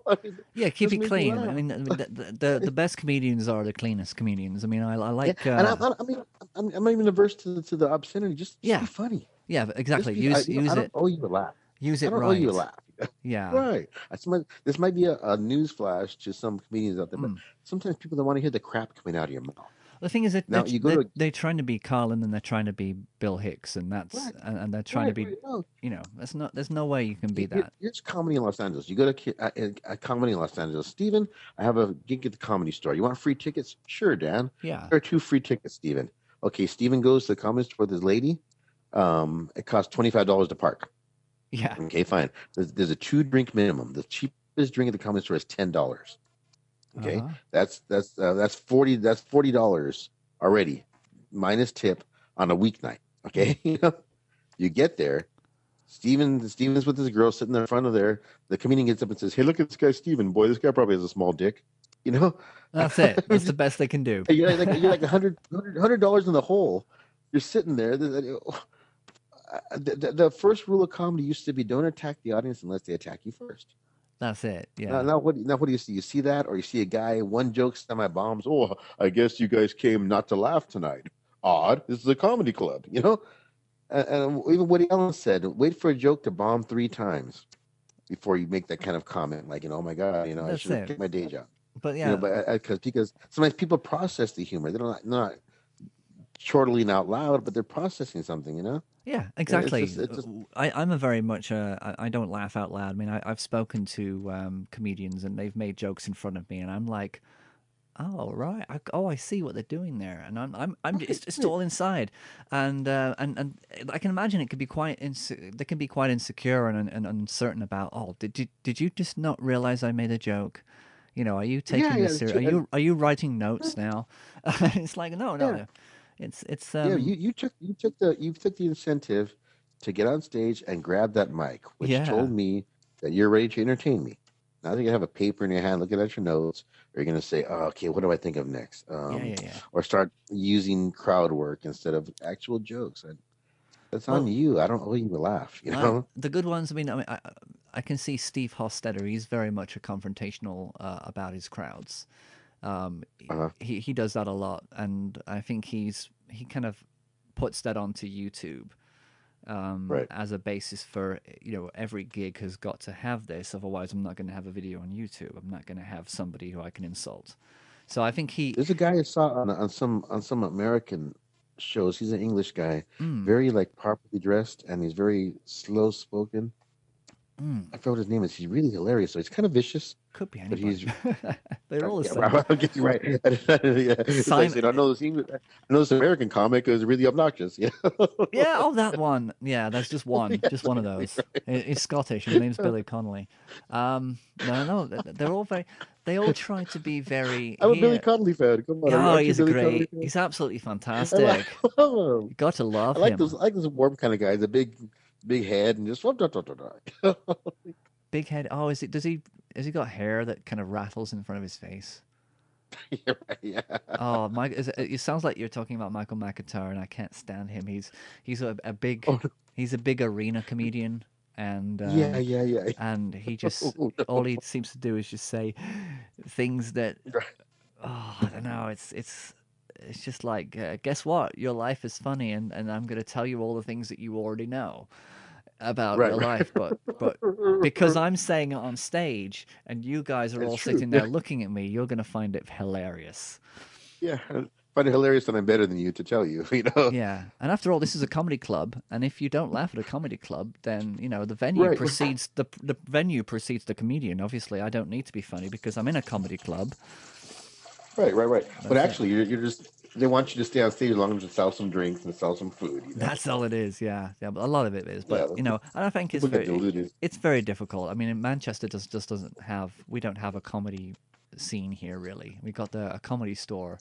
I mean, yeah. Keep just it make me clean. I laugh. mean, the best comedians are the cleanest comedians. I mean, I Yeah, like. and I'm not even averse to the obscenity. Just be Yeah, funny. yeah. Just Exactly. be. I, Use I don't it. owe you a laugh. Use I it don't owe you a right. laugh. Yeah. Right. This might be a news flash to some comedians out there, but Mm. sometimes people don't want to hear the crap coming out of your mouth. The thing is that Now you go to they're trying to be Carlin and they're trying to be Bill Hicks, and right, and they're trying to be, right. No, that's not. There's no way you can be that. here's comedy in Los Angeles. You go to a comedy in Los Angeles. Steven, I have a gig at the Comedy Store. You want free tickets? Sure, Dan. Yeah. There are 2 free tickets, Steven. Okay, Steven goes to the Comedy Store with his lady. It costs $25 to park. Yeah. Okay, fine. There's a 2 drink minimum. The cheapest drink at the Comedy Store is $10. Okay, Uh-huh. that's $40 already, minus tip on a weeknight. Okay, you get there. Steven's with this girl sitting in front of there. The comedian gets up and says, "Hey, look at this guy, Steven. Boy, this guy probably has a small dick." You know, That's it. That's the best they can do. you're like $100 in the hole. You're sitting there. The first rule of comedy used to be don't attack the audience unless they attack you first. That's it. Now, Yeah. what do you see? You see that, or you see a guy, one joke, semi bombs. Oh, I guess you guys came not to laugh tonight. Odd. This is a comedy club, And even Woody Allen said, wait for a joke to bomb 3 times before you make that kind of comment, like, oh my God, I That's should have it. kept my day job. But yeah. But because sometimes people process the humor, they're not chortling out loud, but they're processing something. Yeah, It's exactly. just I'm a very much I don't laugh out loud. I mean, I've spoken to comedians and they've made jokes in front of me, and I'm like, oh right, I see what they're doing there, and I'm right, it's right. all inside, and I can imagine it could be they can be quite insecure and uncertain about. Oh, did you just not realize I made a joke? Are you Yeah, taking yeah, this serious? Are you writing notes now? It's like no, yeah. no. It's Yeah, you took the incentive to get on stage and grab that mic, which yeah. told me that you're ready to entertain me. Now that you have a paper in your hand, looking at your notes, or you're gonna say, "Oh, okay, what do I think of next?" Yeah. Or start using crowd work instead of actual jokes. That's on Well, you. I don't owe you a laugh. You know. the good ones. I can see Steve Hostetter. He's very much a confrontational about his crowds. Um, Uh-huh. he does that a lot, and I think he kind of puts that onto YouTube Right. as a basis for every gig has got to have this. Otherwise, I'm not going to have a video on YouTube. I'm not going to have somebody who I can insult. So I think he. There's a guy I saw on some American shows. He's an English guy, Mm, very like properly dressed, and he's very slow spoken. mm, I forgot what his name is. He's really hilarious. So he's kind of vicious, could be but anybody. he's They're all the yeah, same. I'll get you right. Yeah. It's like Simon. saying, I know this American comic is really obnoxious. Yeah. Yeah, oh, that one. Yeah, that's just one. Just one of those. He's Scottish. His name's Billy Connolly. No, they're all very. They all try to be very. I'm a Billy Here. Connolly fan. Come on, Oh, aren't you a he's a Billy Connolly great. fan? He's absolutely I like, fantastic. love You him. got to I love like those. him. I like this warm kind of guy. The big head and just Big head. Oh, is it? Does he? Has he got hair that kind of rattles in front of his face? You're right, yeah. Oh, Mike! It sounds like you're talking about Michael McIntyre, and I can't stand him. He's a big Oh, he's a big arena comedian, yeah, yeah, yeah. and he just Oh, all no. he seems to do is just say things that I don't know. It's just like guess what? Your life is funny, and I'm going to tell you all the things that you already know about Right, your right. life, but because I'm saying it on stage and you guys are It's all true. sitting Yeah, there looking at me, you're going to find it hilarious. yeah. I find it hilarious that I'm better than you to tell you. You know. Yeah, and after all, this is a comedy club, and if you don't laugh at a comedy club, then the venue Right, precedes the venue precedes the comedian. Obviously, I don't need to be funny because I'm in a comedy club. right. But That's it. actually, you're just they want you to stay on stage as long as you sell some drinks and sell some food. You know. That's all it is. Yeah, yeah. But a lot of it is, Yeah. but and I think People get deluded. it's very difficult. I mean, in Manchester, just doesn't have we don't have a comedy scene here really. We got a comedy store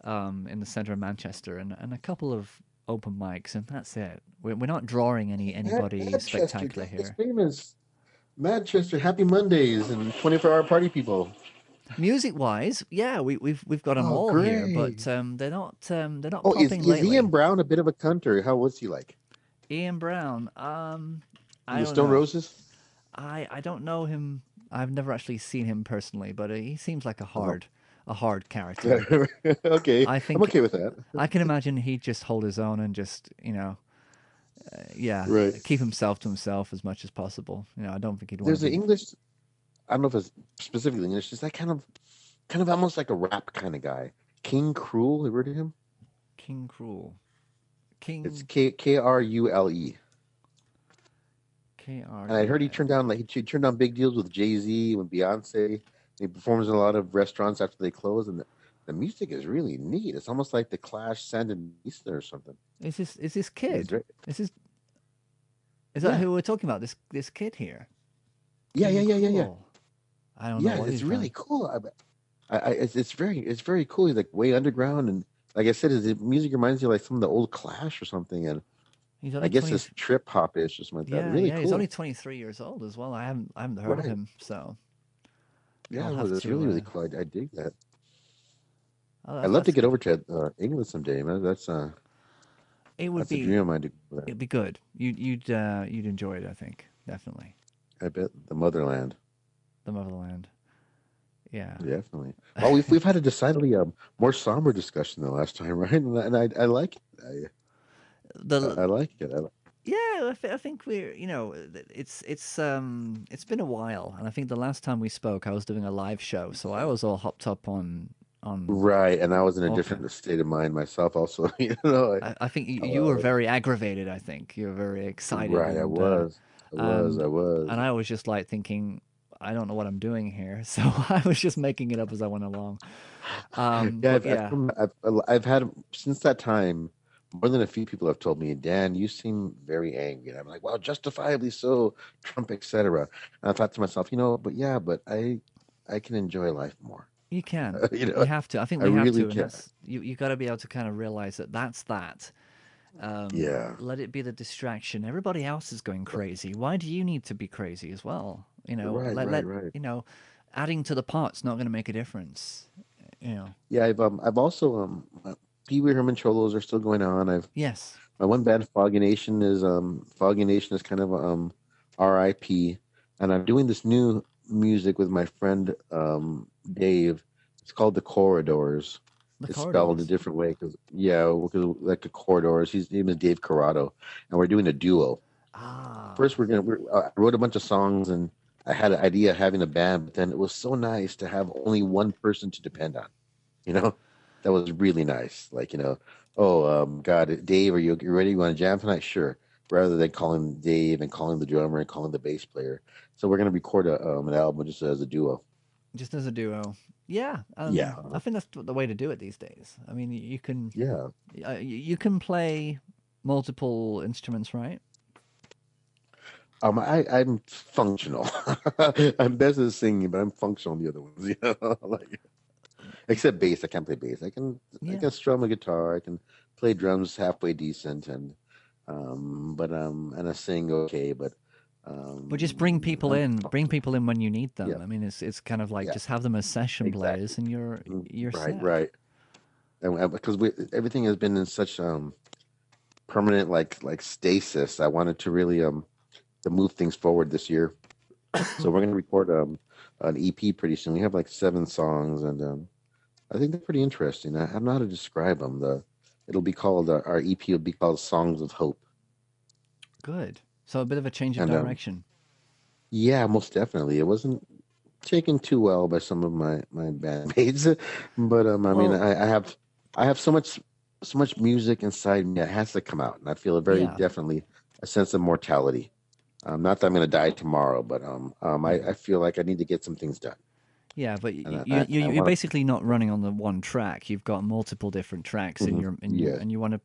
in the centre of Manchester and a couple of open mics, and that's it. We're not drawing anybody Manchester, spectacular it's here. famous. Manchester, Happy Mondays and 24-hour party people. Music wise, yeah, we've got them Oh, all here, but great. they're not Oh, is popping is Ian lately. Brown a bit of a cunter? How was he like? Ian Brown, From I the don't Stone know. Roses? I don't know him. I've never actually seen him personally, but he seems like Oh. a hard character. Okay, I I'm think okay with that. I can imagine he'd just hold his own and just yeah, Right. keep himself to himself as much as possible. I don't think he'd want There's to an be English. I don't know if it's specifically English. It's that kind of almost like a rap kind of guy. King Cruel. You heard of him? King Cruel. It's King Krule. K R And I U heard he L. turned down he turned down big deals with Jay-Z and Beyonce. He performs in a lot of restaurants after they close, and the music is really neat. It's almost like the Clash Sandinista or something. Is this It's kid? very, Is that yeah, who we're talking about? This kid here, yeah, yeah, King yeah, yeah, yeah. Cruel. I don't know Yeah, what it's he's really done. cool. It's very cool. He's like way underground, and like I said, his music reminds you of like some of the old Clash or something, and He's I only guess 20. it's trip hop ish or something like that. Yeah, Really yeah. He's only cool. 23 years old as well. I haven't heard of Right. him, so I'll Yeah, well, have that's to. really cool. I dig that. Oh, I'd love to that's get good. over to England someday, man. It would That's a dream be of mine to go there. it'd be good. You'd enjoy it. I think definitely I bet the motherland. the motherland. Yeah. Definitely. Well, we've had a decidedly more somber discussion the last time, right? And I like it. I The like it. Yeah, I think we're it's been a while, and I think the last time we spoke, I was doing a live show, so I was all hopped up on Right, and I was in a all kind. different state of mind myself, also. You know, I think you were uh, very aggravated. I think you were very excited, right. I was. I was. and I was. and I was just like thinking, I don't know what I'm doing here, so I was just making it up as I went along. Yeah, But yeah, I've had since that time. More than a few people have told me, Dan, you seem very angry. And I'm like, well, justifiably so, Trump, etc. And I thought to myself, but I can enjoy life more. you can, You you know, have to. I think I we have really to, and can. that's you. You got to be able to kind of realize that that's that, Yeah. Let it be the distraction. Everybody else is going crazy. Why do you need to be crazy as well? You know, Right, let right. you know, adding to the pot's not going to make a difference. You know. Yeah, I've also Pee Wee Herman Cholos are still going on. I've Yes. My one band, Foggy Nation is kind of R.I.P. And I'm doing this new music with my friend Dave. It's called the Corridors. The It's spelled a corridors. different way because like the Corridors. His name is Dave Corrado, and we're doing a duo. First, Ah. I wrote a bunch of songs, and I had an idea of having a band, but then it was so nice to have only one person to depend on. You know, that was really nice. Like, oh, God, Dave, you ready? You want to jam tonight? Sure. Rather than calling Dave and calling the drummer and calling the bass player. So we're going to record an album just as a duo. Just as a duo. Yeah, Yeah. I think that's the way to do it these days. I mean, you can Yeah. you can play multiple instruments, right? I'm functional. I'm best at singing, but I'm functional on the other ones. Like, except bass. I can't play bass. I Yeah. can strum a guitar. I can play drums halfway decent, and and I sing okay. But But just bring people I'm in. Bring functional. people in when you need Yeah, them. I mean, it's kind of like yeah, just have them as session exactly. players, and you're Right, set. right. And because everything has been in such permanent like stasis, I wanted to really to move things forward this year. So we're going to record an EP pretty soon. We have like 7 songs, and I think they're pretty interesting. I don't know how to describe them. It'll be called our EP will be called Songs of Hope, Good. So a bit of a change of and direction. yeah, most definitely. It wasn't taken too well by some of my bandmates, but I mean, Well, I have so much music inside me that has to come out, and I feel a very yeah, definitely a sense of mortality. Not that I'm going to die tomorrow, but I feel like I need to get some things done, yeah. But and I you're want basically not running on the one track. You've got multiple different tracks, to. Yeah, and you want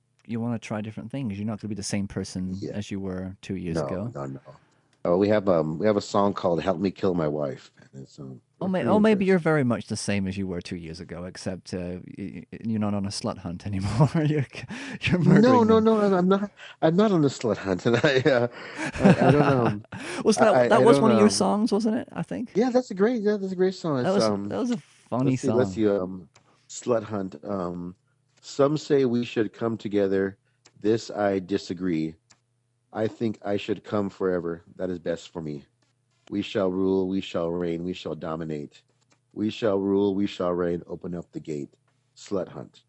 to try different things. You're not going to be the same person yeah. as you were 2 years No, ago. no, no. We have a song called "Help Me Kill My Wife," and it's pretty Or maybe you're interesting. very much the same as you were 2 years ago, except you're not on a slut hunt anymore. You're No, murdering no, them. no. I'm not. I'm not on the slut hunt, and I don't That I was don't one of your songs, wasn't it? I think Yeah, that's a great song. It's that was a funny let's song. see Slut Hunt. Some say we should come together. This I disagree. I think I should come forever. That is best for me. We shall rule, we shall reign, we shall dominate. We shall rule, we shall reign. Open up the gate. Slut Hunt.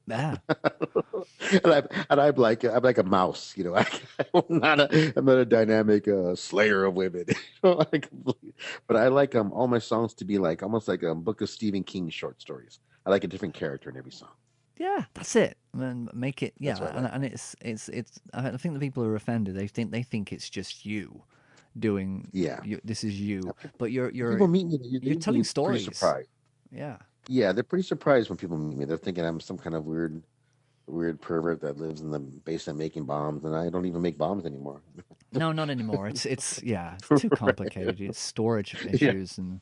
Yeah. I'm like a mouse, I'm not a dynamic slayer of women, like, but I like all my songs to be like almost like a book of Stephen King short stories. I like a different character in every song. Yeah, that's it. And make it, That's yeah, what I like. and it's. I think the people are offended. They think it's just you doing. Yeah. This is you, but When people meet me, you're they telling usually pretty stories. surprised. Yeah. Yeah, they're pretty surprised when people meet me. They're thinking I'm some kind of weird pervert that lives in the basement making bombs, and I don't even make bombs anymore. No, not anymore. It's too complicated. It's storage Yeah. issues and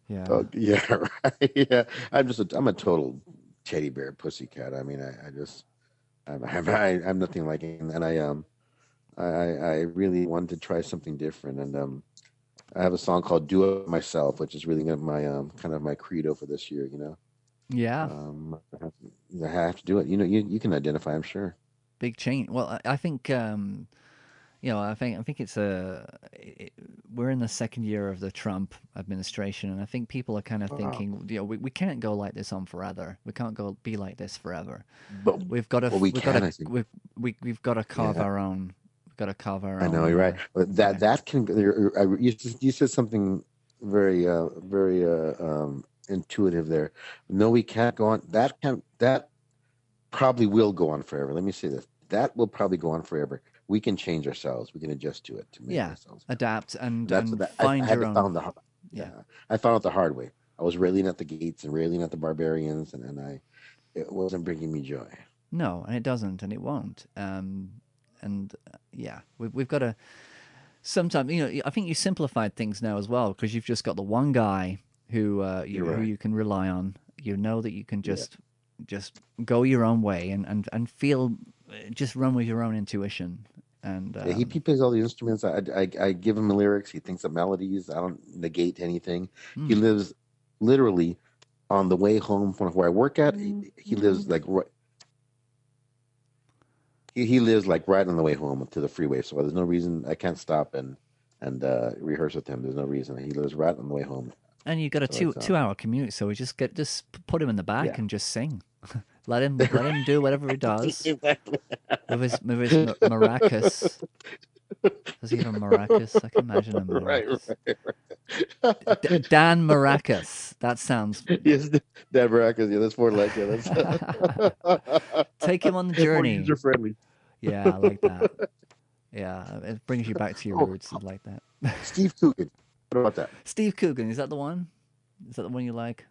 yeah. Oh, yeah, right. Yeah. I'm a total teddy bear pussycat. I mean, I just I'm nothing like it, and I really wanted to try something different, and I have a song called "Do It Myself," which is really my kind of my credo for this year. Yeah. I have to do it. You can identify, I'm sure. Big change. Well, I think I think we're in the second year of the Trump administration, and I think people are kind of Wow. thinking, we can't go like this on forever. We can't go be like this forever. But we We've got to can, I think. we've got to carve Yeah, our own. We've got to carve our I know own. you're right. But Yeah. that can you said something very intuitive there. No, we can't go on. That probably will go on forever. Let me say this. That will probably go on forever. We can change ourselves. We can adjust to it to make Yeah, ourselves better. adapt That's and I find had your to own. found the hard. Yeah. Yeah, I found it the hard way. I was railing at the gates and railing at the barbarians, and it wasn't bringing me joy. No, and it doesn't, and it won't. Yeah, we've got to. Sometimes, I think you simplified things now as well because you've just got the one guy who You're who right. you can rely on. You know that you can Yeah. just just go your own way and feel, just run with your own intuition. And Yeah, he plays all the instruments. I give him the lyrics. He thinks of melodies. I don't negate anything. He lives literally on the way home from where I work at. He lives like he lives like right on the way home to the freeway. So there's no reason I can't stop and rehearse with him. There's no reason. He lives right on the way home. and you got a So two-hour commute, so we just put him in the back yeah. and just sing. Let him do whatever he does Exactly. with his maracas. Does he have a maracas? I can imagine a maracas. Right. Dan Maracas. That sounds. Yes, Dan Baracus. Yeah, that's more like it. That's Take him on the more journey. user friendly. Yeah, I like that. Yeah, it brings you back to your roots. I like that. Steve Coogan. What about that? Steve Coogan, is that the one? Is that the one you like?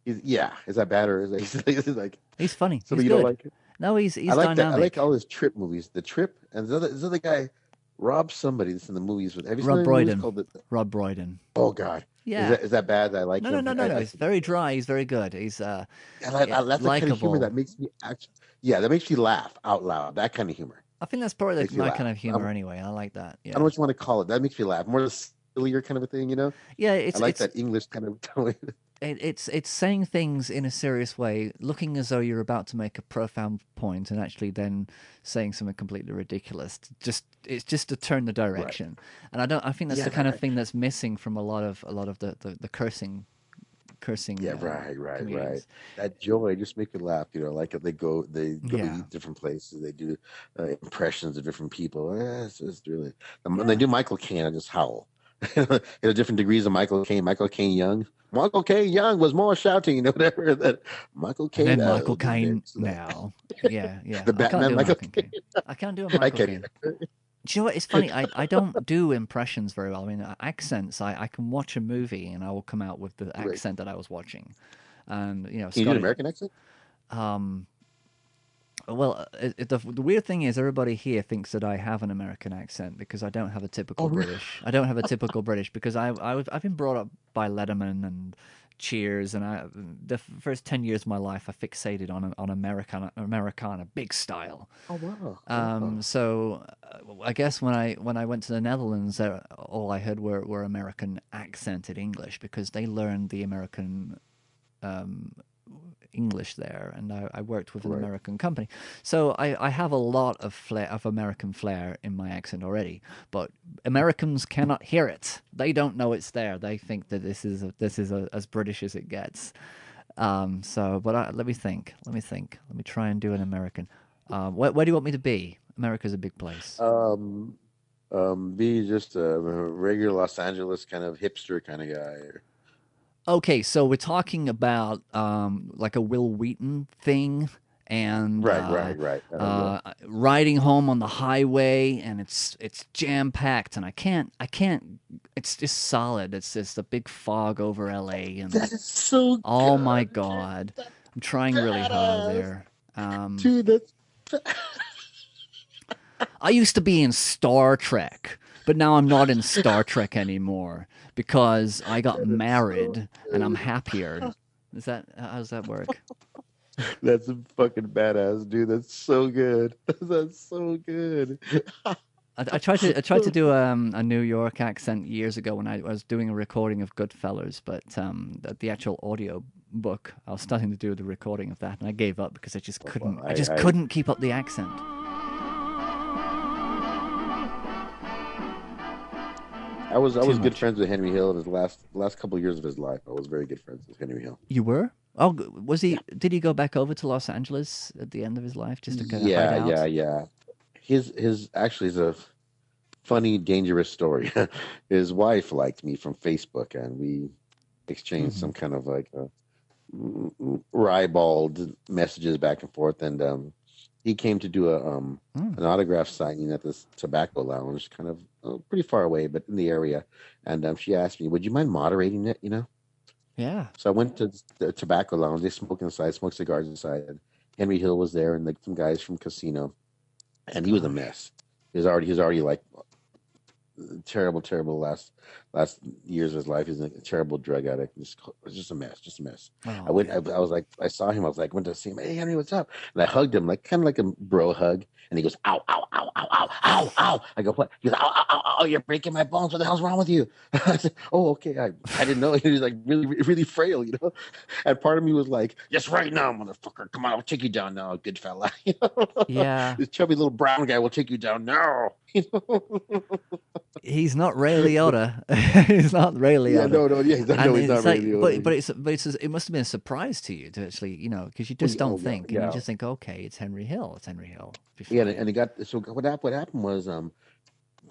Yeah, is that bad or is like He's funny. so He's you good. don't like it? No, he's I like dynamic. that. I like all his Trip movies. The Trip and this other guy, Rob somebody that's in the movies with. Have you seen Rob the movies Brydon. called Rob Brydon. Oh God. Yeah. Is that bad? I like him. No. He's very dry. He's very good. He's I that's the kind of humor that makes me actually. Yeah, that makes me laugh out loud. That kind of humor. I think that's probably Makes me my laugh. kind of humor anyway. I like that. I Yeah. don't know what you want to call it. That makes me laugh. More the sillier kind of a thing, you know. Yeah, I like that English kind of tone. it's saying things in a serious way, looking as though you're about to make a profound point, and actually then saying something completely ridiculous. It's just to turn the direction. And I think that's the kind of thing that's missing from a lot of the cursing. Yeah, right. comedians. That joy just make me laugh. You know, like they go to eat different places. They do impressions of different people. It's really. And when they do Michael Caine, I just howl. Different degrees of Michael Caine. Michael Caine Young. Michael Caine Young was more shouting, you know, whatever. That Michael Caine. And then Michael Caine now. Yeah. The Batman Michael Caine. I can't do a Michael Caine. Do you know what? It's funny. I don't do impressions very well. I mean, accents. I can watch a movie and I will come out with the accent that I was watching. And you know, can you do an American accent? Well, the weird thing is everybody here thinks that I have an American accent because I don't have a typical British. I don't have a typical British because I've been brought up by Letterman and Cheers, and the first 10 years of my life I fixated on Americana big style. Oh wow! So I guess when I went to the Netherlands, all I heard were American accented English because they learned the American English there, and I worked with an American company, so I have a lot of American flair in my accent already. But Americans cannot hear it; they don't know it's there. They think that this is as British as it gets. But let me think. Let me try and do an American. Where do you want me to be? America's a big place. Be just a regular Los Angeles kind of hipster kind of guy. Okay, so we're talking about like a Will Wheaton thing, and right. riding home on the highway, and it's jam packed, and I can't. It's just solid. It's just a big fog over LA, and that is so. Oh my God, I'm trying really hard there. Dude, that's. I used to be in Star Trek, but now I'm not in Star Trek anymore because I got married and I'm happier. How does that work? That's fucking badass, dude. That's so good. That's so good. I tried to do a New York accent years ago when I was doing a recording of Goodfellas, but the actual audio book, I was starting to do the recording of that, and I gave up because I just couldn't. I couldn't keep up the accent. I was good friends with Henry Hill in his last couple of years of his life. I was very good friends with Henry Hill. You were? Oh, was he? Did he go back over to Los Angeles at the end of his life just to kind of hide out? Yeah. His actually is a funny, dangerous story. His wife liked me from Facebook, and we exchanged some kind of like ribald messages back and forth. And he came to do an autograph signing at this tobacco lounge, kind of pretty far away, but in the area. And she asked me, "Would you mind moderating it?" You know. Yeah. So I went to the tobacco lounge. They smoked cigars inside. And Henry Hill was there, and like some guys from Casino, and he was a mess. He's already like terrible last years of his life. He's a terrible drug addict. Just a mess, just a mess. Oh man. I was like, I saw him. I was like, went to see him. Hey, Henry, what's up? And I hugged him, like kind of like a bro hug. And he goes, ow, ow, ow, ow, ow, ow, ow. I go, what? He goes, ow, ow, ow, ow, you're breaking my bones. What the hell's wrong with you? I said, oh, okay. I didn't know. He was like really, really frail, you know. And part of me was like, yes, right now, motherfucker. Come on, I'll take you down now, good fella. You know? Yeah. This chubby little brown guy will take you down now. You know? He's not Ray Liotta. He's not Ray Liotta. Yeah, no, he's not Ray Liotta. But it must have been a surprise to you to actually, because you just don't think, and you just think, okay, it's Henry Hill. It's Henry Hill. Yeah, and he got so what happened was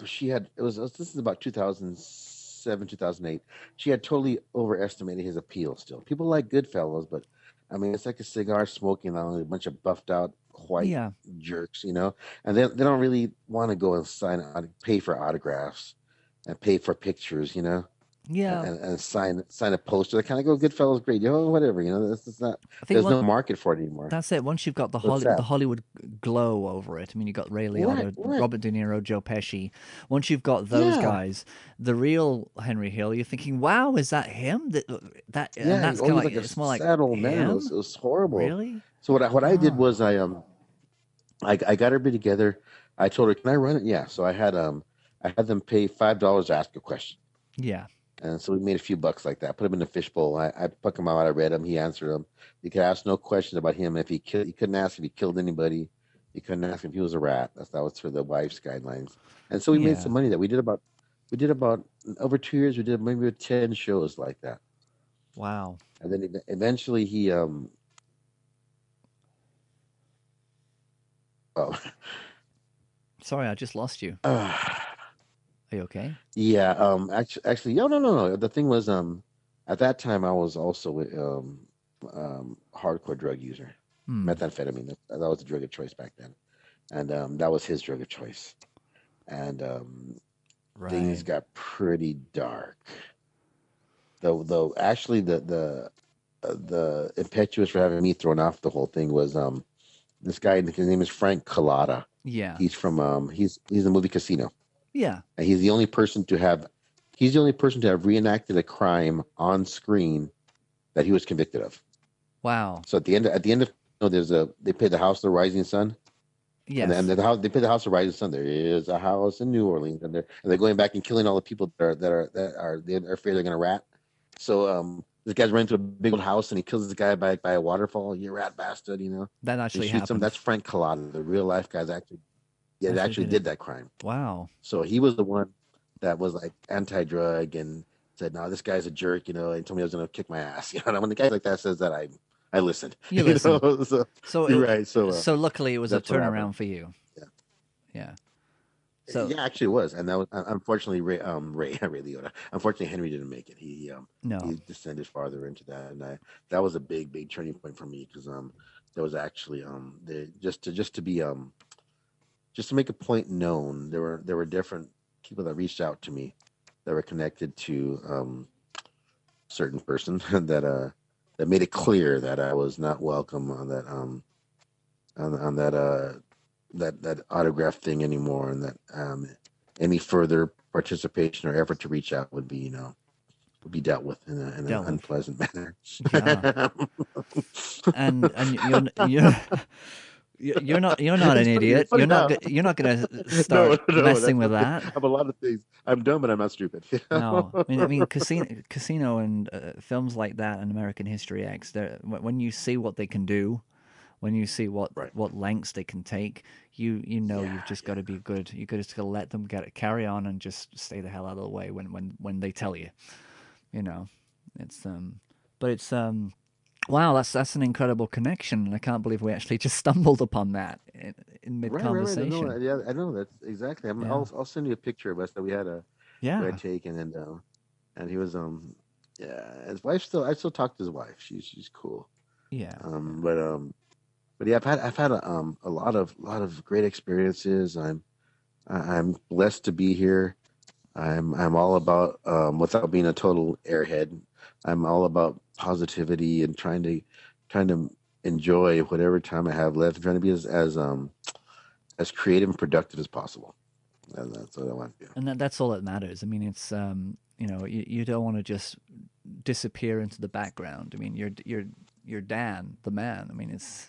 she had this is about 2007 2008. She had totally overestimated his appeal. Still, people like Goodfellas, but I mean, it's like a cigar smoking on a bunch of buffed out white jerks, you know, and they don't really want to go and pay for autographs and pay for pictures, you know. Yeah, and sign a poster. They kind of go, "Goodfellas, great, whatever." You know, this is not. There's no market for it anymore. That's it. Once you've got the Hollywood glow over it, I mean, you got Ray Liotta, right. Robert De Niro, Joe Pesci. Once you've got those guys, the real Henry Hill, you're thinking, "Wow, is that him?" And that's kind of like it's more like sad old man. It was horrible. Really? So what I did was I got everybody together. I told her, "Can I run it?" Yeah. So I had them pay $5 to ask a question. Yeah. And so we made a few bucks like that. Put him in a fishbowl. I put him out. I read him. He answered them. You could ask no questions about him. If he couldn't ask if he killed anybody. You couldn't ask if he was a rat. That was for the wife's guidelines. And so we made some money. That we did about over 2 years. We did maybe 10 shows like that. Wow. And then eventually he Sorry, I just lost you. Are you okay? Yeah. Actually, no. The thing was, at that time I was also hardcore drug user, methamphetamine. That was the drug of choice back then, and that was his drug of choice. And things got pretty dark. Though actually the impetus for having me thrown off the whole thing was this guy. His name is Frank Culotta. Yeah. He's from he's in the movie Casino. Yeah. And he's the only person to have reenacted a crime on screen that he was convicted of. Wow. So at the end of they play the House of the Rising Sun. Yes. And they play the House of the Rising Sun. There is a house in New Orleans, and they're going back and killing all the people that are afraid they're gonna rat. So this guy's running to a big old house and he kills this guy by a waterfall. You rat bastard, you know. That actually happened. That's Frank Culotta, the real life guy that actually did that crime. Wow. So he was the one that was like anti-drug and said, "No, this guy's a jerk," you know, and told me I was going to kick my ass. You know, and when the guy like that says that, I listened. You listened. Know? So you're right. So luckily it was a turnaround for you. Yeah. Yeah. So yeah, actually it was, and that was unfortunately Ray Liotta. Unfortunately, Henry didn't make it. He descended farther into that, and that was a big turning point for me because there was actually just to make a point known, there were different people that reached out to me that were connected to certain person that made it clear that I was not welcome on that autograph thing anymore, and that any further participation or effort to reach out would be dealt with in an unpleasant manner. Yeah. and you're not an idiot. You're not going to start messing with that. I have a lot of things. I'm dumb, but I'm not stupid. No, I mean, Casino and films like that and American History X. When you see what they can do, when you see what lengths they can take, you've just got to be good. You just got to let them carry on and just stay the hell out of the way when they tell you. You know, it's wow, that's an incredible connection, and I can't believe we actually just stumbled upon that in mid conversation. Right. I know that's exactly. I'll send you a picture of us that we had taken, and he was his wife I still talk to his wife. She's cool. Yeah. But yeah, I've had a lot of great experiences. I'm blessed to be here. I'm all about without being a total airhead. I'm all about positivity and trying to enjoy whatever time I have left. I'm trying to be as creative and productive as possible. And that's what I want to do. And that's all that matters. I mean, it's you don't want to just disappear into the background. I mean, you're Dan, the man. I mean, it's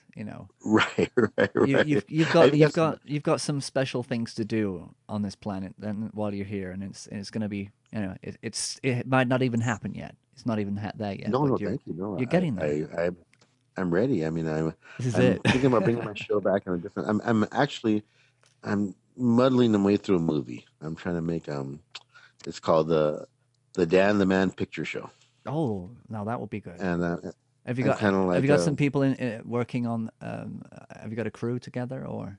Right, right, right. you've got some special things to do on this planet. Then while you're here, and it's going to be it might not even happen yet. It's not even there yet. No, but no, thank you. No, you're getting there. I'm ready. I mean, This is I'm it. thinking about bringing my show back in a different. I'm muddling my way through a movie. I'm trying to make it's called the Dan the Man Picture Show, Oh, now that will be good. and Have you I'm got kind of like have you got some people working on? Have you got a crew together or?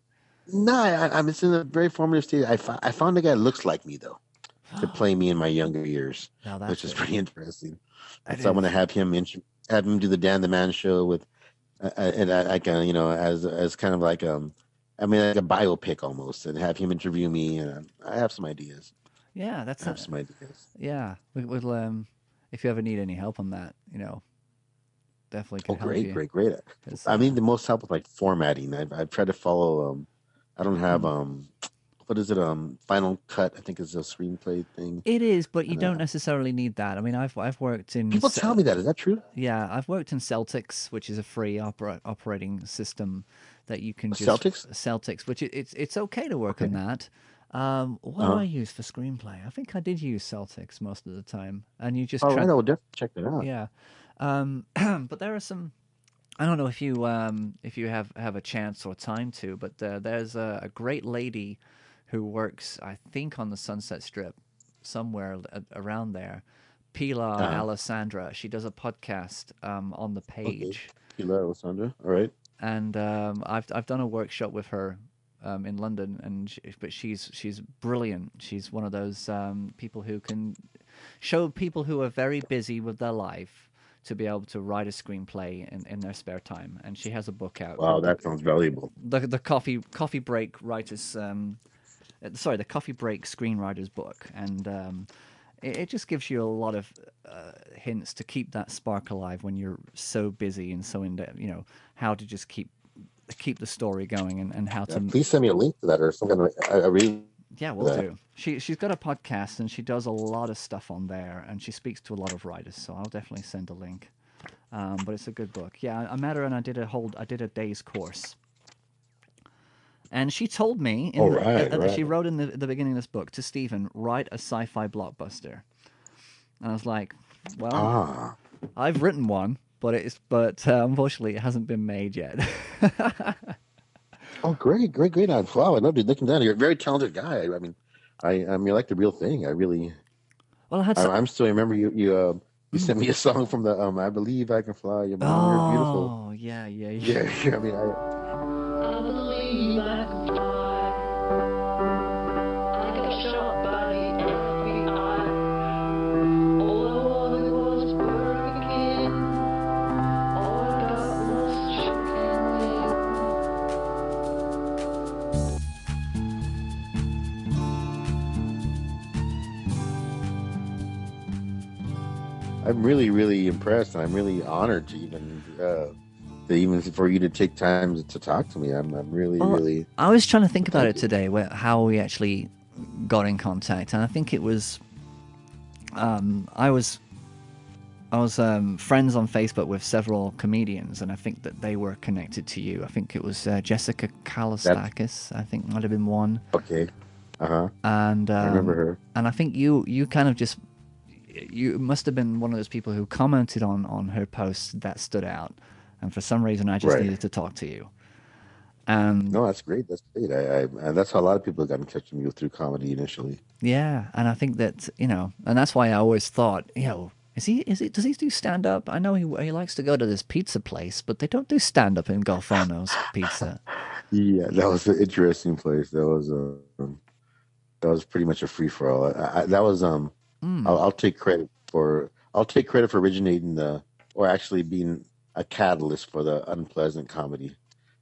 no, I'm it's in a very formative stage. I found a guy that looks like me though to play me in my younger years, Now that's which is it. pretty interesting. That So I'm going to is. have him do the Dan the Man show with, and I can as kind of like I mean like a biopic almost, and have him interview me, and I have some ideas. Yeah, that's I have some ideas. yeah. We'll if you ever need any help on that, definitely Oh, can help great, you. great, great. 'Cause, I need the most help with like formatting. I've tried to follow. I don't have what is it? Final Cut. I think is a screenplay thing. it is, but you And don't necessarily need that. I mean, I've worked in people tell me that. Is that true? yeah, I've worked in Celtics, which is a free operating system that you can just Celtics? Celtics, which it's okay to work on Okay. that. What do I use for screenplay? I think I did use Celtics most of the time, and you just All right, I will definitely check that out. yeah. But there are some. I don't know if you have a chance or time to, but there's a great lady who works, I think, on the Sunset Strip somewhere around there. Pila Uh-huh. Alessandra. She does a podcast on the Okay. page, Pilar Alessandra. All right. and I've done a workshop with her in London, and but she's brilliant. She's one of those people who can show people who are very busy with their life to be able to write a screenplay in their spare time. And she has a book out Wow, called that sounds valuable. the coffee break writers the coffee break screenwriters book, and it just gives you a lot of hints to keep that spark alive when you're so busy and so in depth. How to just keep the story going, and how Yeah, to please send me a link to that or something. I really yeah, do we'll that. do. She's got a podcast and she does a lot of stuff on there, and she speaks to a lot of writers. So I'll definitely send a link. But it's a good book. Yeah, I met her and I did a day's course. And she told me All right, she right. wrote in the beginning of this book to Stephen, write a sci-fi blockbuster. And I was like, well, Ah, I've written one, but unfortunately it hasn't been made yet. oh, great, great, great. Wow, I love you looking down. You're a very talented guy. I mean, you're like the real thing. I really, Well, I had I'm still. I remember you sent me a song from the I believe I can fly. You're beautiful. oh yeah, yeah, yeah. Yeah, yeah. I mean, I believe I can fly. I got shot by the FBI. All I wanted was Burger King. All I got was chicken wings. I'm really, really impressed, and I'm really honored to even for you to take time to talk to me. I'm really, Well, really. I was trying to think about Thank it you. today, how we actually got in contact, and I think it was I was friends on Facebook with several comedians, and I think that they were connected to you. I think it was Jessica That's Kalastakis. I think might have been one, okay. Uh huh. and I remember her. I think you kind of just you must have been one of those people who commented on her posts that stood out, and for some reason I just Right. needed to talk to you. And No, that's great. That's great. And that's how a lot of people got in touch with me through comedy initially. yeah, and I think that and that's why I always thought, does he do stand up? I know he likes to go to this pizza place, but they don't do stand up in Golfono's Pizza. Yeah, that was an interesting place. That was pretty much a free for all. That was I'll take credit for originating or actually being a catalyst for the unpleasant comedy.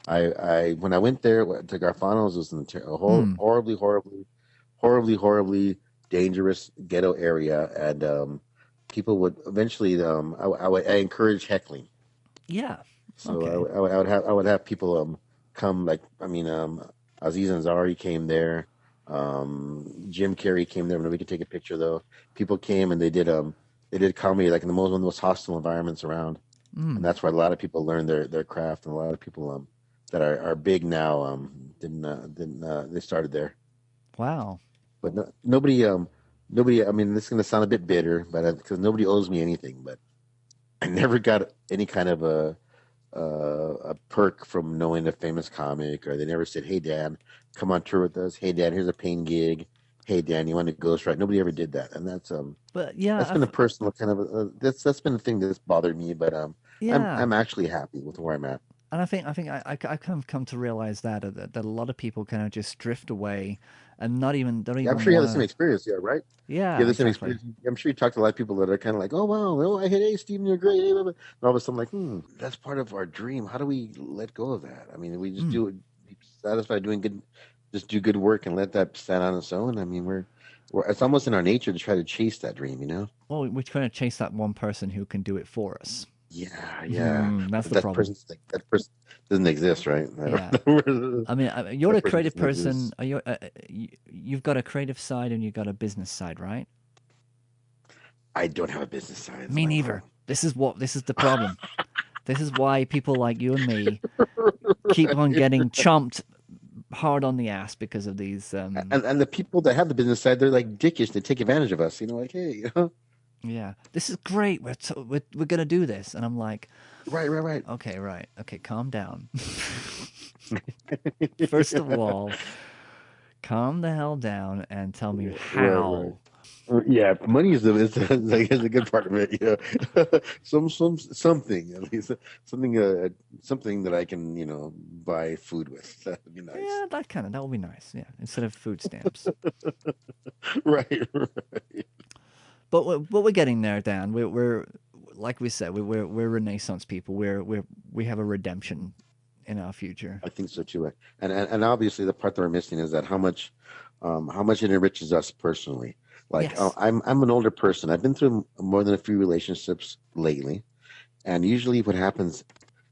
I when I went there to Garfano's, it was in a Hmm. horribly dangerous ghetto area, and people would eventually I encourage heckling. Yeah. So Okay. I would have people come, like I mean Aziz Ansari came there, Jim Carrey came there, but nobody could take a picture though. People came and they did comedy like in the one of the most hostile environments around, and that's where a lot of people learned their craft, and a lot of people that are big now didn't they started there. Wow. But nobody. I mean, this is gonna sound a bit bitter, but because nobody owes me anything, but I never got any kind of a perk from knowing a famous comic, or they never said, "Hey Dan, come on tour with us. Hey Dan, here's a paying gig. Hey Dan, you want to ghostwrite?" Nobody ever did that, and But yeah, that's been a personal kind of that's been a thing that's bothered me. But yeah. I'm actually happy with where I'm at. And I kind of come to realize that a lot of people kind of just drift away and don't Yeah, I'm even sure you have the want same to. experience, yeah, right? Yeah, You have the same exactly. experience. I'm sure you talk to a lot of people that are kind of like, "Oh wow, oh, hey Steven, you're great." Hey, blah, blah." And all of a sudden, like, that's part of our dream. How do we let go of that? I mean, we just do it, be satisfied doing good, just do good work and let that stand on its own. I mean, we're it's almost in our nature to try to chase that dream, you know? Well, we're trying to chase that one person who can do it for us. Yeah, yeah. That's But the problem. that person doesn't exist, right? Yeah. I mean, you're a That person creative doesn't person. exist. You've got a creative side and you've got a business side, right? I don't have a business side. It's Me my neither. problem. This is the problem. This is why people like you and me keep on getting chomped hard on the ass because of these. And the people that have the business side, they're like dickish. They take advantage of us. You know, like, hey, you know, Yeah, this is great. We're gonna do this, and I'm like, right. okay, right, okay, calm down. First of all, calm the hell down and tell me Right. how. Yeah, money is a good part of it. You know, something at least something that I can buy food with. That'd be nice. Yeah, that would be nice. Yeah, instead of food stamps. Right. But we're getting there, Dan. We're like we said, we're Renaissance people. We have a redemption in our future. I think so too. And obviously the part that we're missing is that how much it enriches us personally. Like Yes. I'm an older person. I've been through more than a few relationships lately, and usually what happens,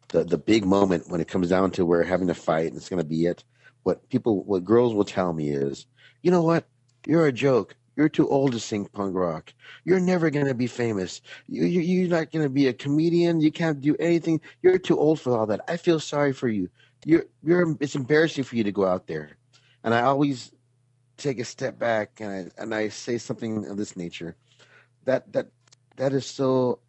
the big moment when it comes down to we're having a fight and it's going to be it. What girls will tell me is, you know what? You're a joke. You're too old to sing punk rock. You're never going to be famous. You're not going to be a comedian. You can't do anything. You're too old for all that. I feel sorry for you. It's embarrassing for you to go out there. And I always take a step back and I say something of this nature. That that that is so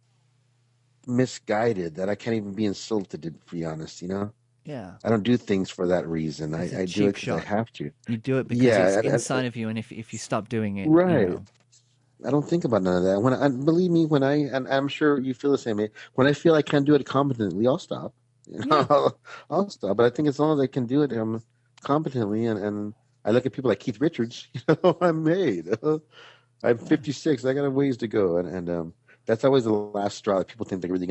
misguided that I can't even be insulted, to be honest, you know? Yeah. I don't do things for that reason. It's a I do cheap it because I shot. have to. You do it because it's Yeah, inside of you, and if you stop doing it, right. I don't think about none of that. Believe me, and I'm sure you feel the same way. When I feel I can't do it competently, I'll stop. You know, yeah, I'll stop. But I think as long as I can do it competently, and I look at people like Keith Richards, I'm made. I'm yeah, 56. I got a ways to go, and that's always the last straw that people think they're really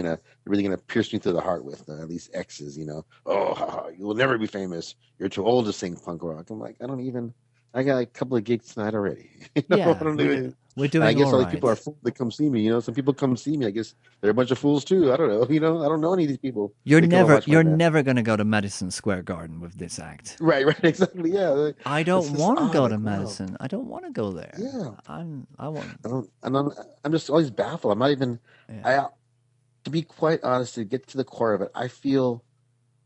gonna pierce me through the heart with. At least exes, you know. Oh, you will never be famous. You're too old to sing punk rock. I'm like, I don't even. I got a couple of gigs tonight already. I yeah. don't even. We're And I doing guess all all these people are right. fools that come see me. You know, some people come see me. I guess they're a bunch of fools too. I don't know. I don't know any of these people. They come and watch my You're band. never gonna go to Madison Square Garden with this act. Right, exactly. Yeah, I it's don't just want to odd. go to Like, wow. Madison. I don't want to go there. Yeah, I want. I don't, and I'm just always baffled. I'm not even. Yeah. I, to be quite honest, to get to the core of it, I feel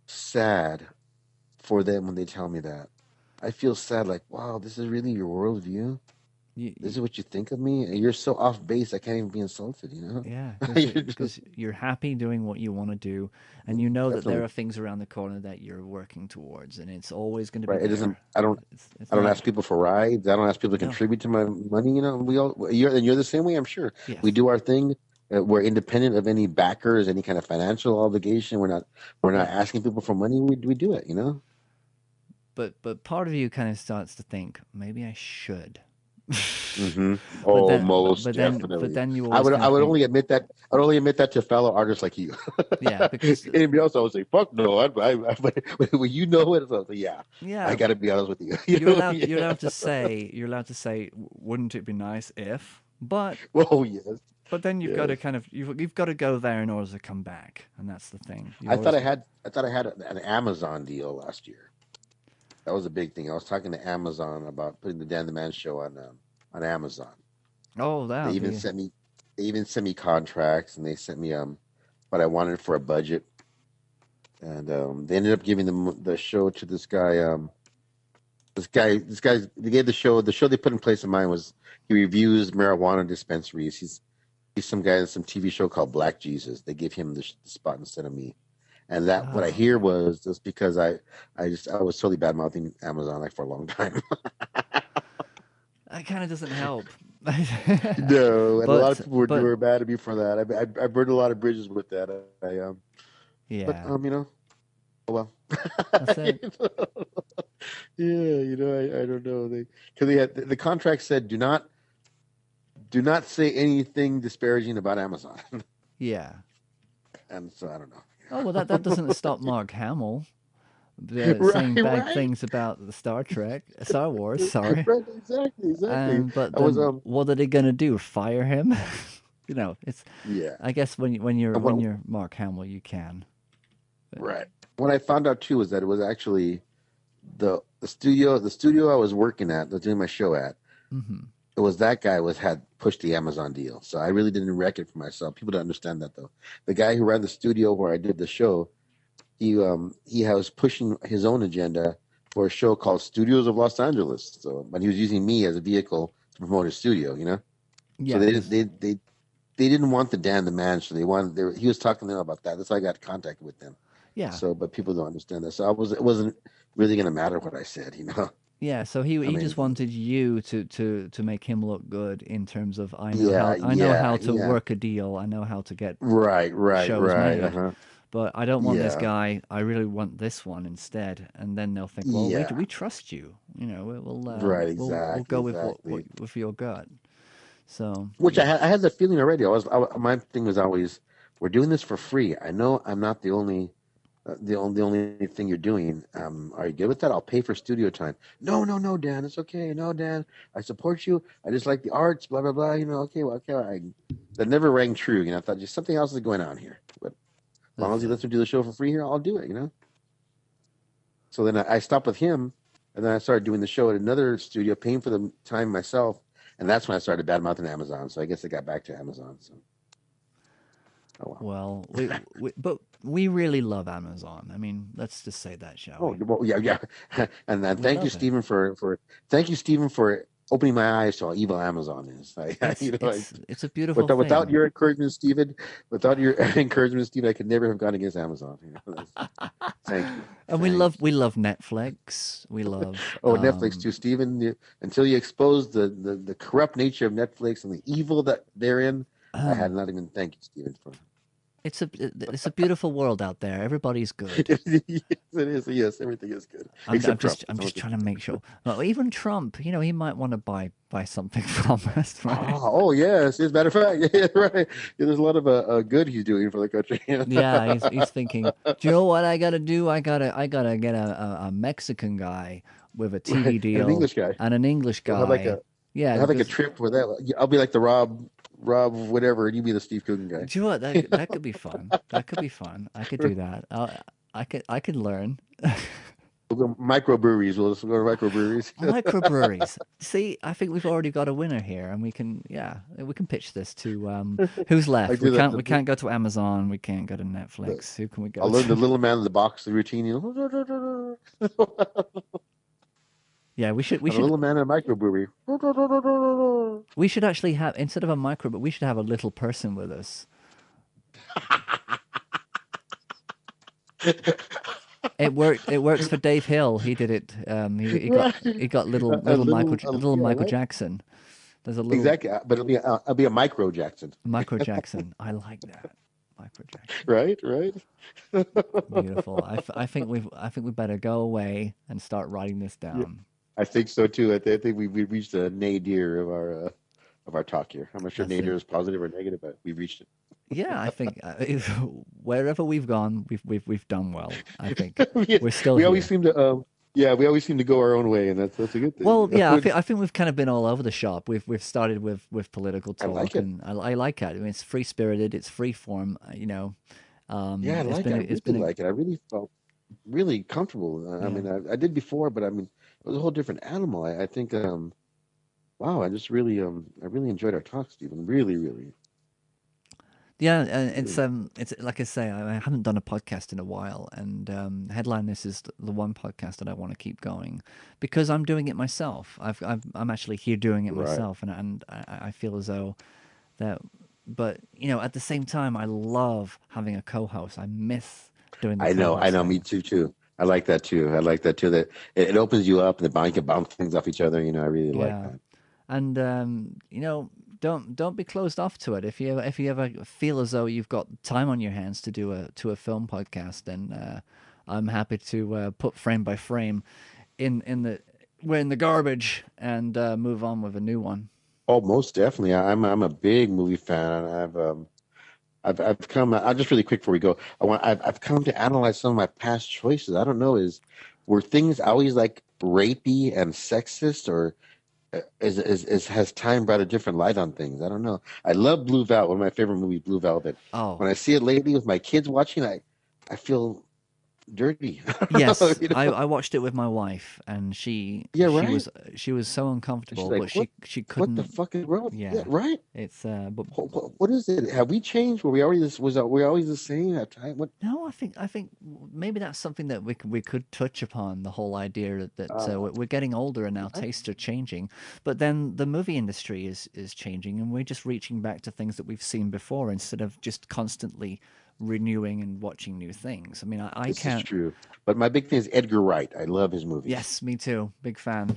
sad for them when they tell me that. I feel sad, like, wow, this is really your worldview. You, This is what you think of me, and you're so off base. I can't even be insulted. You know, yeah, you're because just you're happy doing what you want to do, and you know that there definitely are things around the corner that you're working towards, and it's always going to be right. It doesn't. there. It's I don't not. ask people for rides. I don't ask people to No. contribute to my money. You know, you're the same way. I'm sure we Yes. do our thing. We're independent of any backers, any kind of financial obligation. We're not Yeah. asking people for money. We do it. You know. But part of you kind of starts to think maybe I should. Hmm. But Oh, then most but definitely. then you I always would kind I of would think, only admit that. I would only admit that to fellow artists like you. yeah, because Anybody else, I would say, "Fuck no." But when you know it, so yeah, I yeah, got to be honest with you. You know, you're yeah. allowed to say wouldn't it be nice if, Well, yes, but then you've got yes. to kind of you've got to go there in order to come back, and that's the thing. You I thought always I had I thought I had an Amazon deal last year. That was a big thing. I was talking to Amazon about putting the Dan the Man show on Amazon. Oh, They that'll even be. sent me contracts, and they sent me what I wanted for a budget, and they ended up giving the show to this guy. They gave the show they put in place of mine was he reviews marijuana dispensaries. He's some guy in some TV show called Black Jesus. They gave him the spot instead of me. And that what I Oh, hear was just because I was totally bad mouthing Amazon like for a long time. that kind of doesn't help. No, and a lot of but people but were mad at me for that. I burned a lot of bridges with that. But yeah, oh well. that's it. Yeah, I don't know. Because they had the contract said do not say anything disparaging about Amazon, Yeah. and so I don't know. Oh well, that doesn't stop Mark Hamill Right, saying bad right, things about the Star Wars. Sorry. right. Exactly. But I was then what are they gonna do? Fire him? It's. yeah. I guess when And you're Mark Hamill, you can. right. What I found out too is that it was actually the studio I was working at, that doing my show at. Hmm. It was that guy had pushed the Amazon deal, so I really didn't wreck it for myself. People don't understand that though. The guy who ran the studio where I did the show, he was pushing his own agenda for a show called Studios of Los Angeles. So, but he was using me as a vehicle to promote his studio, So Yeah, they because they didn't want the Dan the Man show. He was talking to them about that. That's why I got contacted with them. yeah, So, but people don't understand that. So it wasn't really going to matter what I said. yeah. So I he mean, just wanted you to make him look good in terms of yeah, I know how yeah, to yeah. work a deal. I know how to get shows Right. made. Uh-huh. But I don't want this Yeah, guy. I really want this one instead. And then they'll think, well, yeah. we trust you. Right, We'll go exactly, with exactly. with your gut. So Which yeah, I had the feeling already. My thing was always, we're doing this for free. I know I'm not the only thing you're doing. Are you good with that? I'll pay for studio time. No, no, no, Dan, it's okay. No, Dan, I support you. I just like the arts. Blah blah blah. Okay, well, okay. That never rang true. I thought just something else is going on here. But as long as that's he it. lets me do the show for free here, I'll do it. So then I stopped with him, and then I started doing the show at another studio, paying for the time myself, and that's when I started badmouthing Amazon. So I guess I got back to Amazon. So oh well. Well, but we really love Amazon. I mean, let's just say that, shall Oh we? well, yeah, yeah. And then We love it. thank you, Stephen, for opening my eyes to how evil Amazon is. It's a beautiful Without thing. your encouragement, Stephen, I could never have gone against Amazon. Thank you, And thank you. we love Netflix. We love Oh, Netflix too, Stephen. Until you expose the corrupt nature of Netflix and the evil that they're in, I had not even thank you, Stephen, for. it's a beautiful world out there. Everybody's good. Yes, it is. Yes, everything is good except Trump. I'm That's just the trying to make sure. Well, even Trump, he might want to buy something from us, right? Oh, yes. As a matter of fact, yeah, right. Yeah, there's a lot of good he's doing for the country. Yeah, he's thinking. Do you know what I gotta do? I gotta get a Mexican guy with a Right. TV And an deal English guy. and an English We'll have like guy. Yeah, a because trip where I'll be like the Rob whatever, and you be the Steve Coogan guy. do you know what that could be fun. That could be fun. I could do that. I could learn. We'll go microbreweries. We'll just go to microbreweries. Microbreweries. See, I think we've already got a winner here, and we can pitch this to who's I left. do that. We can't go to Amazon. We can't go to Netflix. Who can we go I'll learn the to? little man in the box, the routine. Yeah, we I'm a little man in a microbrewery. actually have, instead of a micro, but we should have a little person with us. It worked. It works for Dave Hill. He did it. He got little Michael Right? Jackson. There's a little Exactly. But it'll be a micro Jackson. Michael Jackson. I like that. Michael Jackson. Right? Right? Beautiful. I think we better go away and start writing this down. I think so too. I think we've reached a nadir of our talk here. I'm not sure That's nadir it. is positive or negative, but we've reached it. Yeah, I think wherever we've gone, we've done well. I think we we're still we here. always seem to we always seem to go our own way, and that's a good thing. Well, yeah, I think we've kind of been all over the shop. We've started with political I talk, like it. and I like it. I mean, it's free spirited, it's free form. Yeah, I It's like been it. I it's really been like it. I really felt really comfortable. I mean, I did before, but I mean, it was a whole different animal. I think, wow, I really enjoyed our talk, Stephen. Really, really. Yeah, it's like I say, I haven't done a podcast in a while, and Headline This is the one podcast that I want to keep going because I'm doing it myself. I'm actually here doing it Right. myself, and I feel as though that. But at the same time, I love having a co-host. I miss doing the I co-host know, thing. me too. I like that too. That it opens you up and you can bounce things off each other. I really like that. And don't be closed off to it. If you ever feel as though you've got time on your hands to do a film podcast, then I'm happy to put frame by frame in the garbage and move on with a new one. Oh, most definitely. I'm a big movie fan. I've come. I'll just really quick before we go. I've come to analyze some of my past choices. I don't know, were things always like rapey and sexist, or has time brought a different light on things? I don't know. I love Blue Velvet. One of my favorite movies, Blue Velvet. Oh, When I see it lately with my kids watching, I feel dirty. yes, I watched it with my wife, and she right. she was so uncomfortable, like, but she what couldn't. the fuck is wrong? Yeah, right. it's but What is it? Have we changed? Were we already this? We always the same at time? What? no, I think maybe that's something that we could touch upon, the whole idea that we're getting older and our tastes are changing, but then the movie industry is changing, and we're just reaching back to things that we've seen before instead of just constantly renewing and watching new things. I mean, I This can't. is true. But my big thing is Edgar Wright. I love his movies. Yes, me too. Big fan.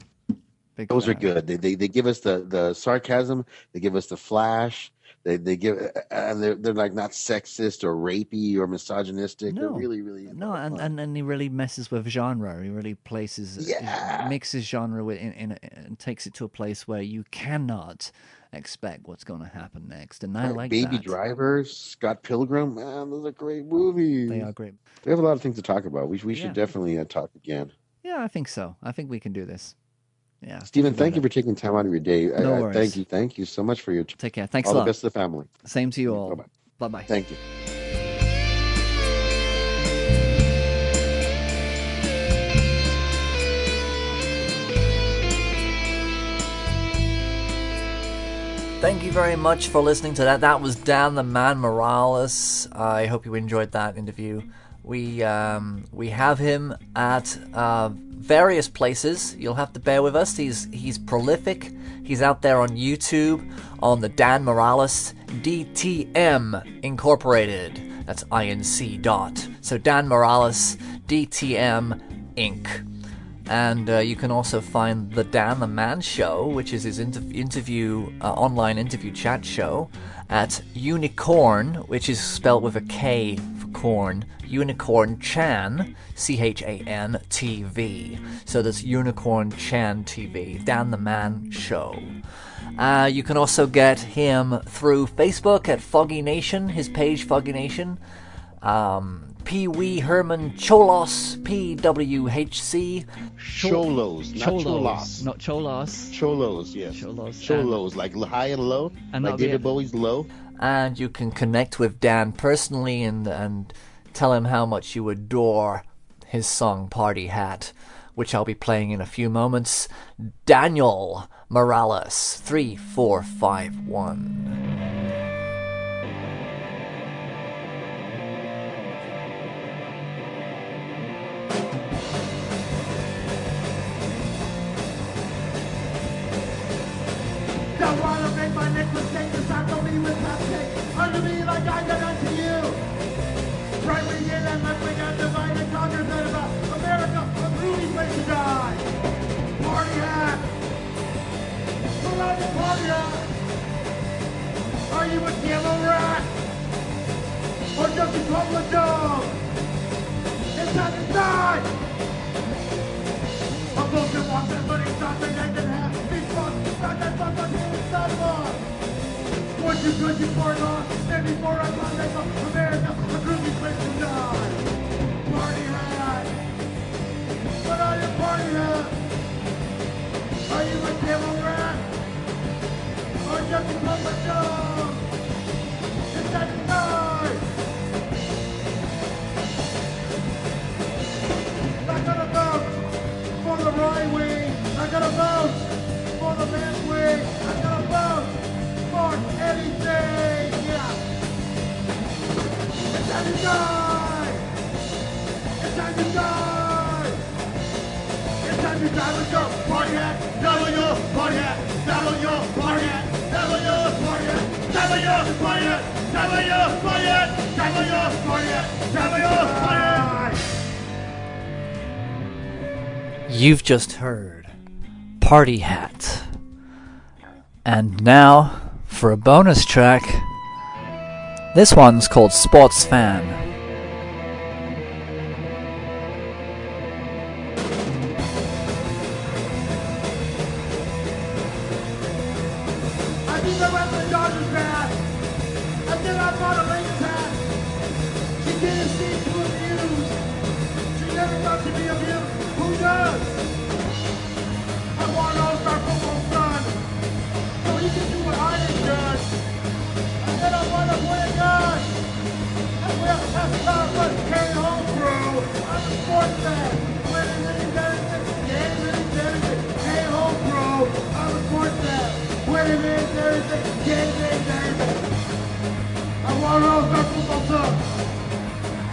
Big Those are fan. good. They give us the sarcasm. They give us the flash. They give, and they're like not sexist or rapey or misogynistic. They're No, really, really no, fun. and he really messes with genre. He really places, Yeah. mixes genre and takes it to a place where you cannot expect what's going to happen next. And I like Baby that. Driver, Scott Pilgrim. Man, those are great movies. They are great. We have a lot of things to talk about. We Yeah. should definitely talk again. Yeah, I think so. I think we can do this. Yeah. Stephen, think thank you about for taking time out of your day. No worries. Thank you so much for your it. Take care. Thanks all a the lot. best to the family. Same to you all. Bye-bye. Bye-bye. Thank you. Thank you very much for listening to that. That was Dan the Man Morales. I hope you enjoyed that interview. We have him at various places. You'll have to bear with us. He's prolific. He's out there on YouTube on the Dan Morales DTM Incorporated. That's INC dot. So Dan Morales DTM Inc. And you can also find the Dan the Man Show, which is his online interview chat show, at Unikorn, which is spelled with a K for corn. Unikorn Chan, CHAN TV. So that's Unikorn Chan TV, Dan the Man Show. You can also get him through Facebook at Foggy Nation, his page Foggy Nation. Pee Wee Herman Cholos, PWHC. Cholos, not Cholos. Not Cholos. Cholos, yes. Cholos. Like high and low, And like that'll be David it. Bowie's low. And you can connect with Dan personally and tell him how much you adore his song Partyhat, which I'll be playing in a few moments. Daniel Morales, 3451. Don't wanna make my next mistake, cause I don't me with that shake. Under me like I did unto you. Right wing in and left wing and divide and conquer that about America, a groovy place to die. Party hat. Pull out the party hat. Are you a camel rat? Or just a couple of dogs? It's time to die. A bullshit walks and money shots and eggs and half. Big fuck, got that fuck on him inside of us. Once you good, you pour it on. Then before I run, they go America, a groovy place to die. Party hat. What are you party hat? Are you a camel rat? Or just a couple of dogs? It's time to die. to die! It's time to die! It's time to die with your party hat! Die with your party hat! Die with your party hat! Die with your party hat! Die with your party hat! Die with your party hat! Die with your party hat! Die with your party hat! You've just heard Partyhat. And now, for a bonus track, this one's called Sportsfan. I beat the rest of the Dodgers bad. And then I bought a Lakers hat. She didn't seem to abuse. She never thought to be abused. Who does? I want an all-star football son. So he can do what I ain't done. And then I want to play a gun. And we'll have time for carry home, bro. I'm a sports fan. Winning means everything. Game means everything. Hey home, bro. I'm a sports fan. Winning means everything. Game means everything. I want an all-star football son.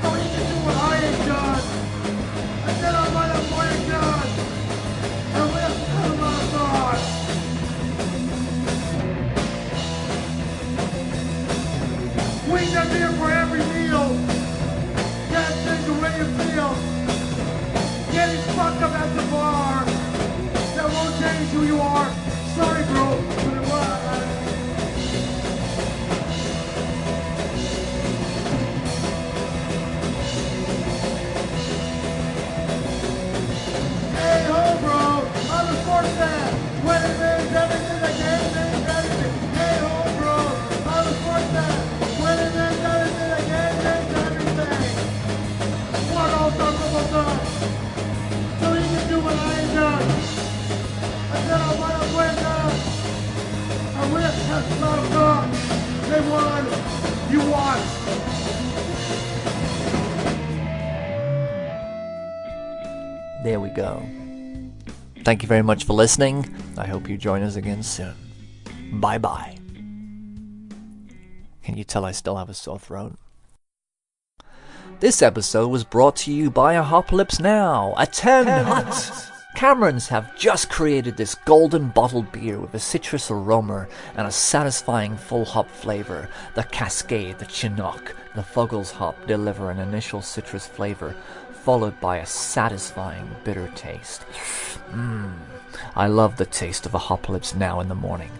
So he can do what I ain't done. And then I want to play a gun. And we'll have a lot of fun. Wings and beer for every meal. Can't think the way you feel. Getting fucked up at the bar. That won't change who you are. Sorry, bro, but it was. Hey ho, bro, I'm a sports fan. When it means everything, the game means everything. Hey ho, bro, I'm a sports fan. When it means everything, the game means everything. What all-star football done? So he can do what I ain't done. And then I want to win up. I win, that's not a fun. They won, you won. There we go. Thank you very much for listening. I hope you join us again soon. Bye-bye. Can you tell I still have a sore throat? This episode was brought to you by Apocalypse Now, a 10 Hut. Camerons have just created this golden bottled beer with a citrus aroma and a satisfying full hop flavor. The Cascade, the Chinook, the Fuggles hop deliver an initial citrus flavor, followed by a satisfying bitter taste. I love the taste of Apocalypse Now in the morning.